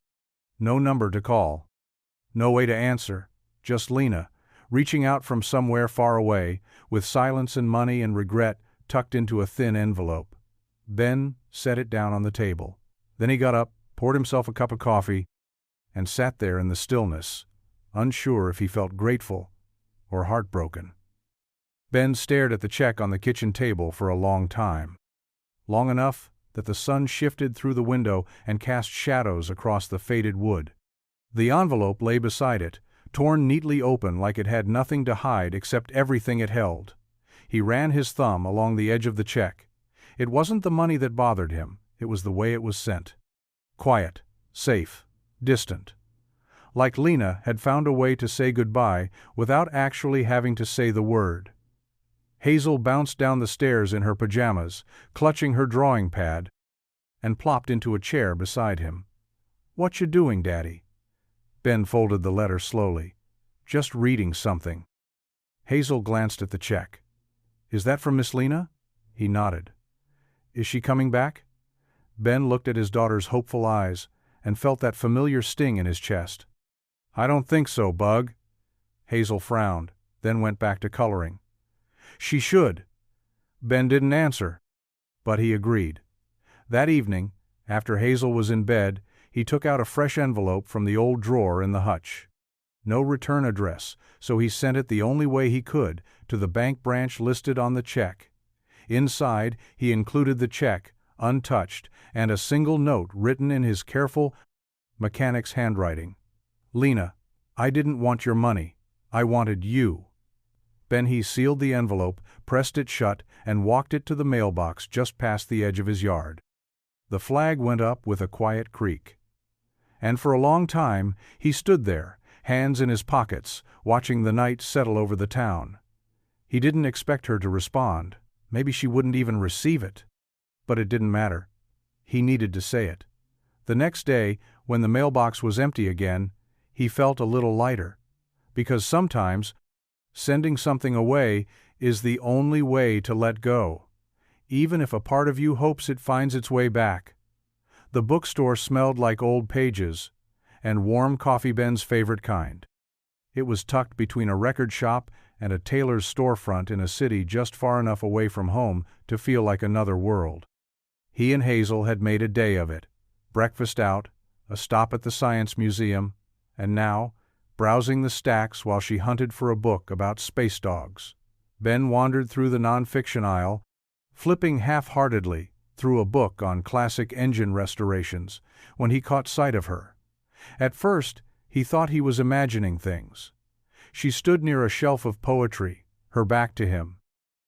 No number to call. No way to answer. Just Lena, reaching out from somewhere far away, with silence and money and regret tucked into a thin envelope. Ben set it down on the table. Then he got up, poured himself a cup of coffee, and sat there in the stillness, unsure if he felt grateful or heartbroken. Ben stared at the check on the kitchen table for a long time. Long enough that the sun shifted through the window and cast shadows across the faded wood. The envelope lay beside it, torn neatly open like it had nothing to hide except everything it held. He ran his thumb along the edge of the check. It wasn't the money that bothered him, it was the way it was sent. Quiet, safe, distant. Like Lena had found a way to say goodbye without actually having to say the word. Hazel bounced down the stairs in her pajamas, clutching her drawing pad, and plopped into a chair beside him. "What you doing, Daddy?" Ben folded the letter slowly. "Just reading something." Hazel glanced at the check. "Is that from Miss Lena?" He nodded. "Is she coming back?" Ben looked at his daughter's hopeful eyes and felt that familiar sting in his chest. "I don't think so, Bug." Hazel frowned, then went back to coloring. "She should." Ben didn't answer, but he agreed. That evening, after Hazel was in bed, he took out a fresh envelope from the old drawer in the hutch. No return address, so he sent it the only way he could, to the bank branch listed on the check. Inside, he included the check, untouched, and a single note written in his careful, mechanic's handwriting. "Lena, I didn't want your money. I wanted you." Then he sealed the envelope, pressed it shut, and walked it to the mailbox just past the edge of his yard. The flag went up with a quiet creak. And for a long time, he stood there, hands in his pockets, watching the night settle over the town. He didn't expect her to respond. Maybe she wouldn't even receive it. But it didn't matter. He needed to say it. The next day, when the mailbox was empty again, he felt a little lighter. Because sometimes, sending something away is the only way to let go, even if a part of you hopes it finds its way back. The bookstore smelled like old pages, and warm coffee, Ben's favorite kind. It was tucked between a record shop and a tailor's storefront in a city just far enough away from home to feel like another world. He and Hazel had made a day of it. Breakfast out, a stop at the Science Museum, and now, browsing the stacks while she hunted for a book about space dogs. Ben wandered through the nonfiction aisle, flipping half-heartedly through a book on classic engine restorations, when he caught sight of her. At first, he thought he was imagining things. She stood near a shelf of poetry, her back to him.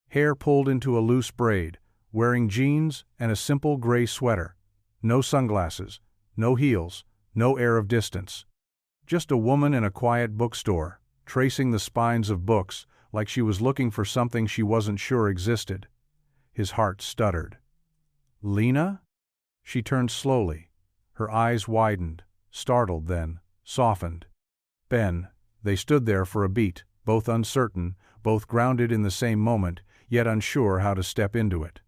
Hair pulled into a loose braid, wearing jeans and a simple gray sweater. No sunglasses, no heels, no air of distance. Just a woman in a quiet bookstore, tracing the spines of books like she was looking for something she wasn't sure existed. His heart stuttered. "Lena?" She turned slowly. Her eyes widened, startled then, softened. "Ben." They stood there for a beat, both uncertain, both grounded in the same moment, yet unsure how to step into it.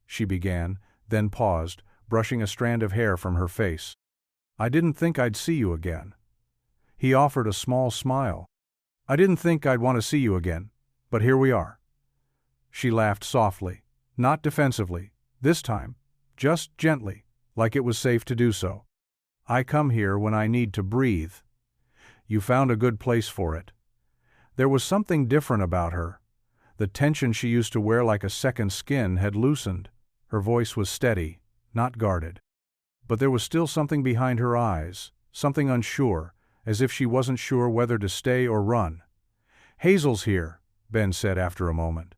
She began, then paused, brushing a strand of hair from her face. "I didn't think I'd see you again." He offered a small smile. "I didn't think I'd want to see you again, but here we are." She laughed softly, not defensively, this time, just gently, like it was safe to do so. "I come here when I need to breathe." "You found a good place for it." There was something different about her. The tension she used to wear like a second skin had loosened. Her voice was steady, not guarded. But there was still something behind her eyes, something unsure, as if she wasn't sure whether to stay or run. "Hazel's here," Ben said after a moment.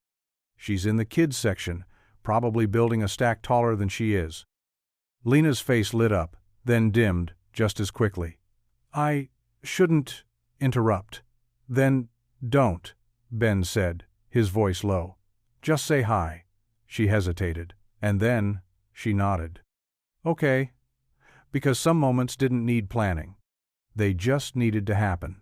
"She's in the kids section, probably building a stack taller than she is." Lena's face lit up, then dimmed, just as quickly. "I shouldn't interrupt." "Then don't," Ben said, his voice low. "Just say hi." She hesitated, and then she nodded. "Okay." Because some moments didn't need planning. They just needed to happen.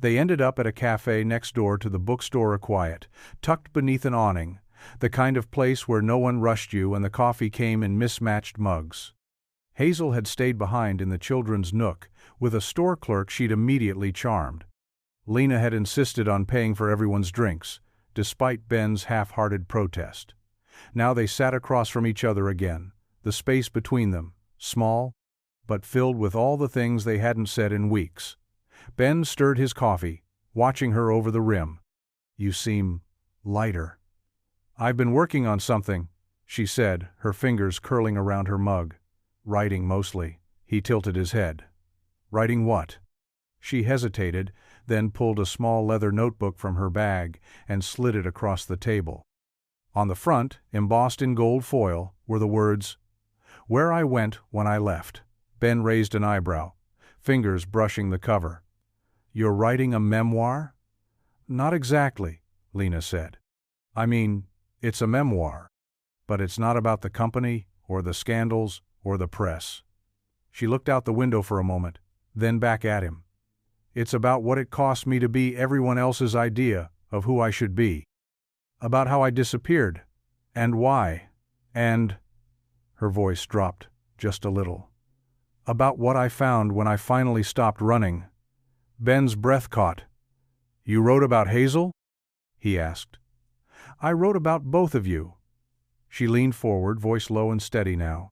They ended up at a cafe next door to the bookstore, quiet, tucked beneath an awning, the kind of place where no one rushed you and the coffee came in mismatched mugs. Hazel had stayed behind in the children's nook, with a store clerk she'd immediately charmed. Lena had insisted on paying for everyone's drinks, despite Ben's half-hearted protest. Now they sat across from each other again, the space between them, small, but filled with all the things they hadn't said in weeks. Ben stirred his coffee, watching her over the rim. "You seem lighter." "I've been working on something," she said, her fingers curling around her mug. "Writing mostly." He tilted his head. "Writing what?" She hesitated, then pulled a small leather notebook from her bag and slid it across the table. On the front, embossed in gold foil, were the words, "Where I went when I left." Ben raised an eyebrow, fingers brushing the cover. "You're writing a memoir?" "Not exactly," Lena said. "I mean, it's a memoir. But it's not about the company, or the scandals, or the press." She looked out the window for a moment, then back at him. "It's about what it cost me to be everyone else's idea of who I should be. About how I disappeared, and why, and—" her voice dropped just a little. "About what I found when I finally stopped running." Ben's breath caught. "You wrote about Hazel?" he asked. "I wrote about both of you." She leaned forward, voice low and steady now.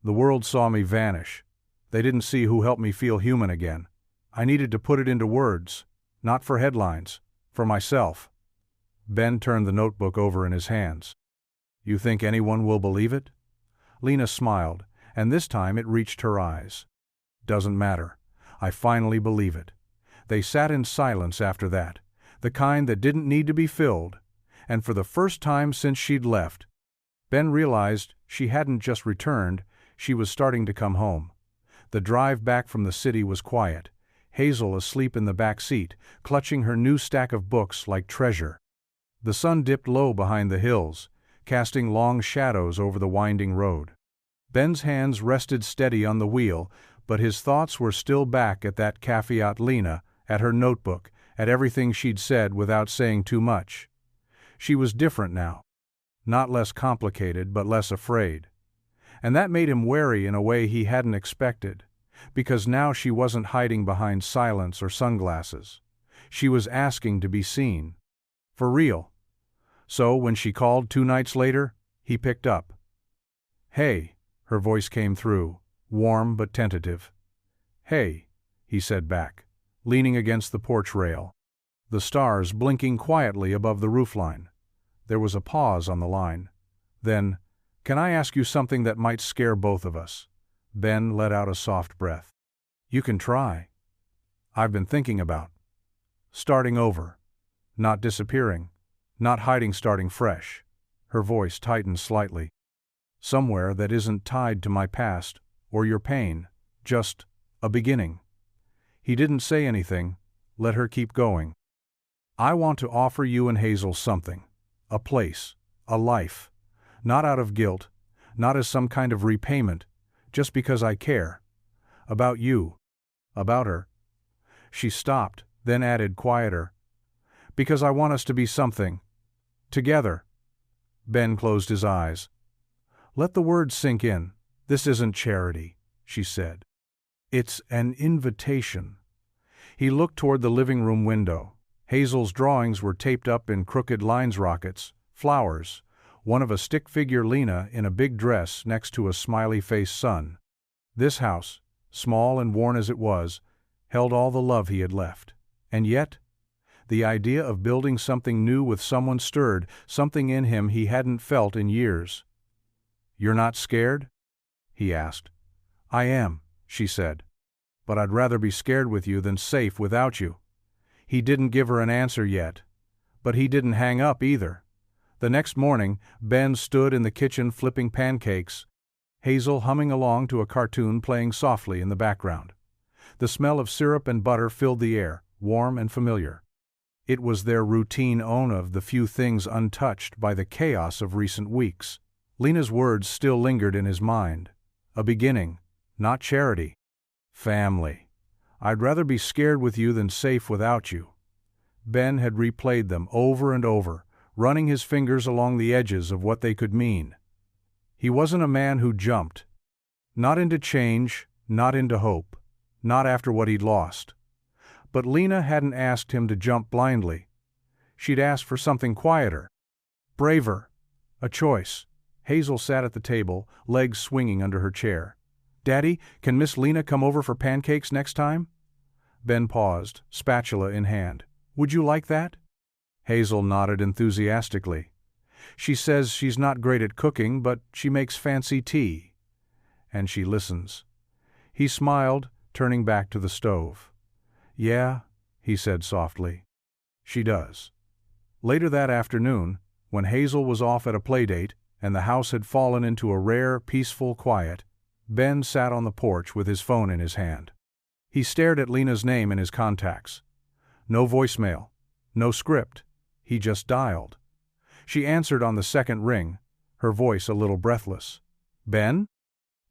"The world saw me vanish. They didn't see who helped me feel human again. I needed to put it into words, not for headlines, for myself." Ben turned the notebook over in his hands. "You think anyone will believe it?" Lena smiled, and this time it reached her eyes. "Doesn't matter. I finally believe it." They sat in silence after that, the kind that didn't need to be filled, and for the first time since she'd left, Ben realized she hadn't just returned, she was starting to come home. The drive back from the city was quiet, Hazel asleep in the back seat, clutching her new stack of books like treasure. The sun dipped low behind the hills, casting long shadows over the winding road. Ben's hands rested steady on the wheel, but his thoughts were still back at that cafe at Lena, at her notebook, at everything she'd said without saying too much. She was different now. Not less complicated, but less afraid. And that made him wary in a way he hadn't expected, because now she wasn't hiding behind silence or sunglasses. She was asking to be seen. For real. So when she called 2 nights later, he picked up. "Hey," her voice came through, warm but tentative. "Hey," he said back, leaning against the porch rail. The stars blinking quietly above the roofline. There was a pause on the line. Then, can I ask you something that might scare both of us? Ben let out a soft breath. You can try. I've been thinking about starting over. Not disappearing. Not hiding, starting fresh. Her voice tightened slightly. Somewhere that isn't tied to my past, or your pain. Just a beginning. He didn't say anything, let her keep going. I want to offer you and Hazel something. A place. A life. Not out of guilt. Not as some kind of repayment. Just because I care. About you. About her. She stopped, then added quieter. Because I want us to be something. Together. Ben closed his eyes. Let the words sink in. This isn't charity, she said. It's an invitation. He looked toward the living room window. Hazel's drawings were taped up in crooked lines, rockets, flowers, one of a stick figure, Lena in a big dress next to a smiley-faced son. This house, small and worn as it was, held all the love he had left. And yet, the idea of building something new with someone stirred something in him he hadn't felt in years. You're not scared? He asked. I am, she said. But I'd rather be scared with you than safe without you. He didn't give her an answer yet. But he didn't hang up either. The next morning, Ben stood in the kitchen flipping pancakes, Hazel humming along to a cartoon playing softly in the background. The smell of syrup and butter filled the air, warm and familiar. It was their routine, one of the few things untouched by the chaos of recent weeks. Lena's words still lingered in his mind. A beginning, not charity. Family. I'd rather be scared with you than safe without you. Ben had replayed them over and over, running his fingers along the edges of what they could mean. He wasn't a man who jumped. Not into change, not into hope, not after what he'd lost. But Lena hadn't asked him to jump blindly. She'd asked for something quieter. Braver. A choice. Hazel sat at the table, legs swinging under her chair. Daddy, can Miss Lena come over for pancakes next time? Ben paused, spatula in hand. Would you like that? Hazel nodded enthusiastically. She says she's not great at cooking, but she makes fancy tea. And she listens. He smiled, turning back to the stove. Yeah, he said softly. She does. Later that afternoon, when Hazel was off at a playdate, and the house had fallen into a rare, peaceful quiet, Ben sat on the porch with his phone in his hand. He stared at Lena's name in his contacts. No voicemail. No script. He just dialed. She answered on the second ring, her voice a little breathless. Ben?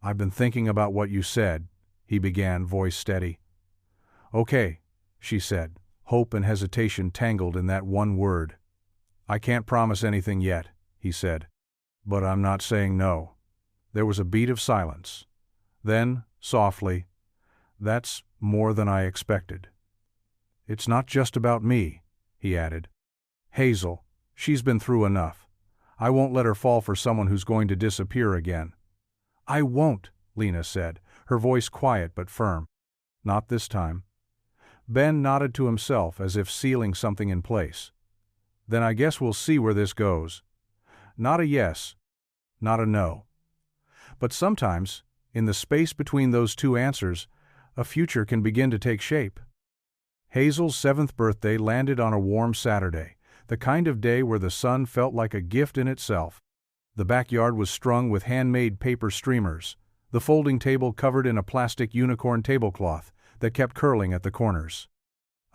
I've been thinking about what you said, he began, voice steady. Okay, she said, hope and hesitation tangled in that one word. I can't promise anything yet, he said. But I'm not saying no. There was a beat of silence. Then, softly, that's more than I expected. It's not just about me, he added. Hazel, she's been through enough. I won't let her fall for someone who's going to disappear again. I won't, Lena said, her voice quiet but firm. Not this time. Ben nodded to himself as if sealing something in place. Then I guess we'll see where this goes. Not a yes, not a no. But sometimes, in the space between those two answers, a future can begin to take shape. Hazel's 7th birthday landed on a warm Saturday, the kind of day where the sun felt like a gift in itself. The backyard was strung with handmade paper streamers, the folding table covered in a plastic unicorn tablecloth that kept curling at the corners.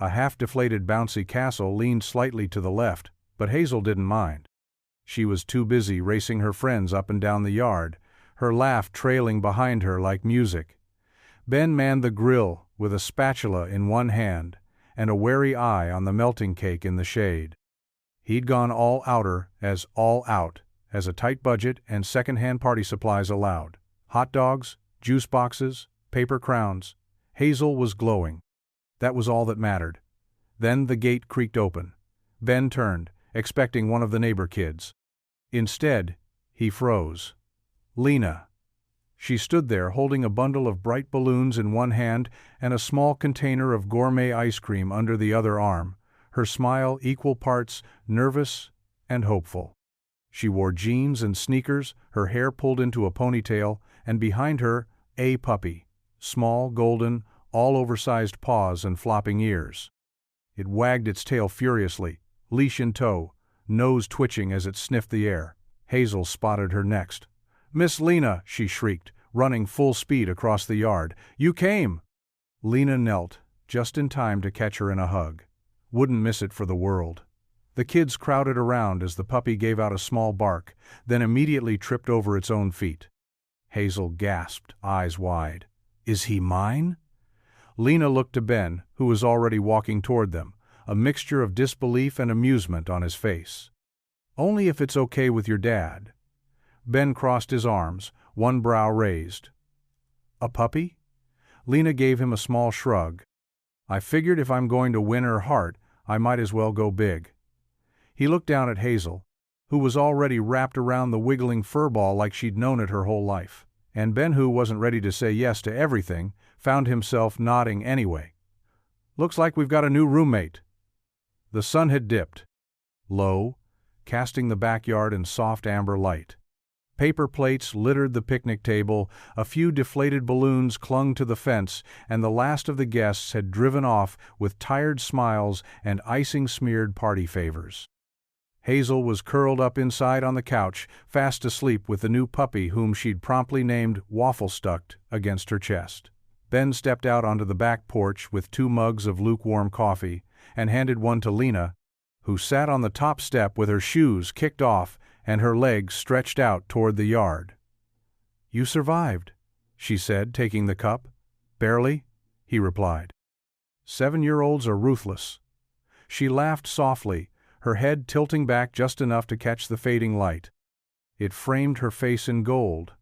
A half-deflated bouncy castle leaned slightly to the left, but Hazel didn't mind. She was too busy racing her friends up and down the yard, her laugh trailing behind her like music. Ben manned the grill with a spatula in one hand and a wary eye on the melting cake in the shade. He'd gone all outer as all out as a tight budget and second-hand party supplies allowed. Hot dogs, juice boxes, paper crowns. Hazel was glowing. That was all that mattered. Then the gate creaked open. Ben turned, expecting one of the neighbor kids. Instead, he froze. Lena. She stood there holding a bundle of bright balloons in one hand and a small container of gourmet ice cream under the other arm, her smile equal parts nervous and hopeful. She wore jeans and sneakers, her hair pulled into a ponytail, and behind her, a puppy. Small, golden, all oversized paws and flopping ears. It wagged its tail furiously, leash in tow, nose twitching as it sniffed the air. Hazel spotted her next. "Miss Lena," she shrieked, running full speed across the yard. "You came!" Lena knelt, just in time to catch her in a hug. Wouldn't miss it for the world. The kids crowded around as the puppy gave out a small bark, then immediately tripped over its own feet. Hazel gasped, eyes wide. "Is he mine?" Lena looked to Ben, who was already walking toward them, a mixture of disbelief and amusement on his face. "Only if it's okay with your dad." Ben crossed his arms, one brow raised. "A puppy?" Lena gave him a small shrug. "I figured if I'm going to win her heart, I might as well go big." He looked down at Hazel, who was already wrapped around the wiggling furball like she'd known it her whole life. And Ben, who wasn't ready to say yes to everything, found himself nodding anyway. "Looks like we've got a new roommate." The sun had dipped, low, casting the backyard in soft amber light. Paper plates littered the picnic table, a few deflated balloons clung to the fence, and the last of the guests had driven off with tired smiles and icing-smeared party favors. Hazel was curled up inside on the couch, fast asleep with the new puppy whom she'd promptly named Waffle Stucked against her chest. Ben stepped out onto the back porch with 2 mugs of lukewarm coffee and handed one to Lena, who sat on the top step with her shoes kicked off and her legs stretched out toward the yard. "You survived," she said, taking the cup. "Barely," he replied. 7-year-olds are ruthless. She laughed softly, her head tilting back just enough to catch the fading light. It framed her face in gold,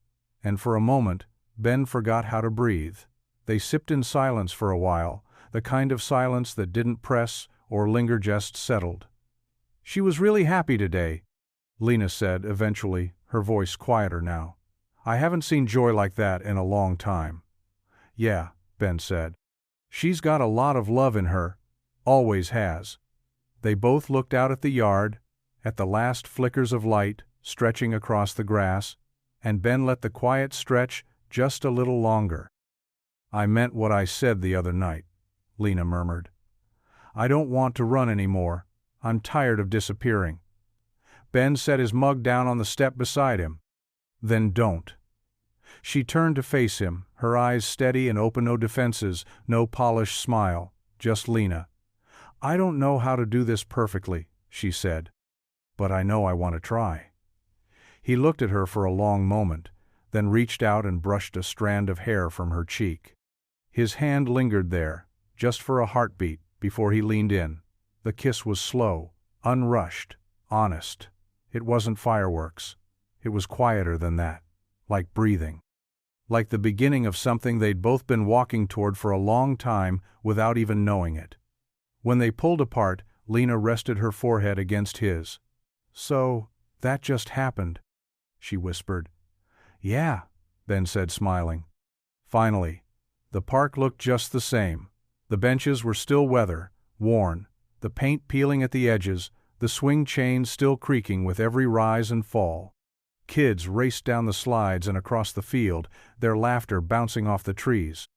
and for a moment, Ben forgot how to breathe. They sipped in silence for a while, the kind of silence that didn't press or linger, just settled. "She was really happy today," Lena said eventually, her voice quieter now. "I haven't seen joy like that in a long time." "Yeah," Ben said. "She's got a lot of love in her. Always has." They both looked out at the yard, at the last flickers of light stretching across the grass, and Ben let the quiet stretch just a little longer. "I meant what I said the other night," Lena murmured. "I don't want to run anymore. I'm tired of disappearing." Ben set his mug down on the step beside him. "Then don't." She turned to face him, her eyes steady and open, no defenses, no polished smile, just Lena. "I don't know how to do this perfectly," she said, "but I know I want to try." He looked at her for a long moment, then reached out and brushed a strand of hair from her cheek. His hand lingered there, just for a heartbeat, before he leaned in. The kiss was slow, unrushed, honest. It wasn't fireworks. It was quieter than that, like breathing. Like the beginning of something they'd both been walking toward for a long time without even knowing it. When they pulled apart, Lena rested her forehead against his. "So, that just happened," she whispered. "Yeah," Ben said, smiling. Finally, the park looked just the same. The benches were still weather, worn, the paint peeling at the edges, the swing chains still creaking with every rise and fall. Kids raced down the slides and across the field, their laughter bouncing off the trees.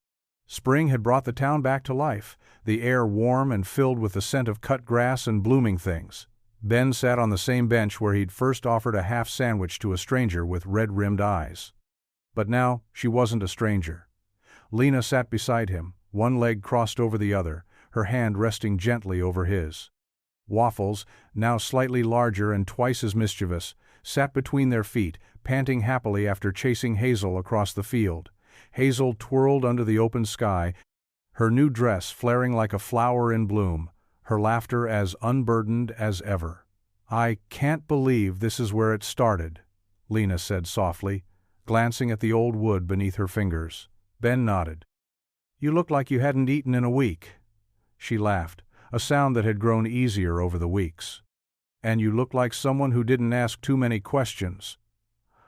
Spring had brought the town back to life, the air warm and filled with the scent of cut grass and blooming things. Ben sat on the same bench where he'd first offered a half sandwich to a stranger with red-rimmed eyes. But now she wasn't a stranger. Lena sat beside him, one leg crossed over the other, her hand resting gently over his. Waffles, now slightly larger and twice as mischievous, sat between their feet, panting happily after chasing Hazel across the field. Hazel twirled under the open sky, her new dress flaring like a flower in bloom, her laughter as unburdened as ever. "I can't believe this is where it started," Lena said softly, glancing at the old wood beneath her fingers. Ben nodded. "You look like you hadn't eaten in a week." She laughed, a sound that had grown easier over the weeks. "And you look like someone who didn't ask too many questions."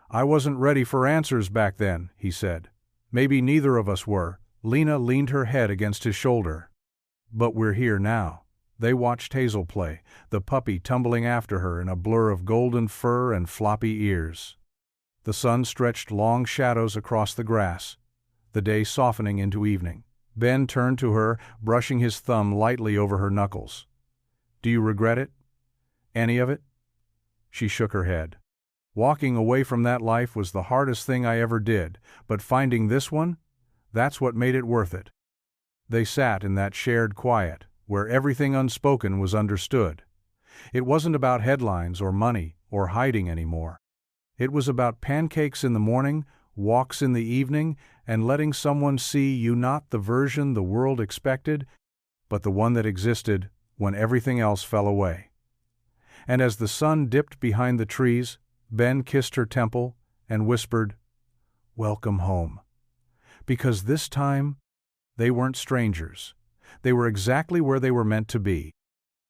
"I wasn't ready for answers back then," he said. "Maybe neither of us were." Lena leaned her head against his shoulder. "But we're here now." They watched Hazel play, the puppy tumbling after her in a blur of golden fur and floppy ears. The sun stretched long shadows across the grass, the day softening into evening. Ben turned to her, brushing his thumb lightly over her knuckles. "Do you regret it? Any of it?" She shook her head. "Walking away from that life was the hardest thing I ever did, but finding this one, that's what made it worth it." They sat in that shared quiet, where everything unspoken was understood. It wasn't about headlines or money or hiding anymore. It was about pancakes in the morning, walks in the evening, and letting someone see you not the version the world expected, but the one that existed when everything else fell away. And as the sun dipped behind the trees, Ben kissed her temple and whispered, "Welcome home." Because this time, they weren't strangers. They were exactly where they were meant to be.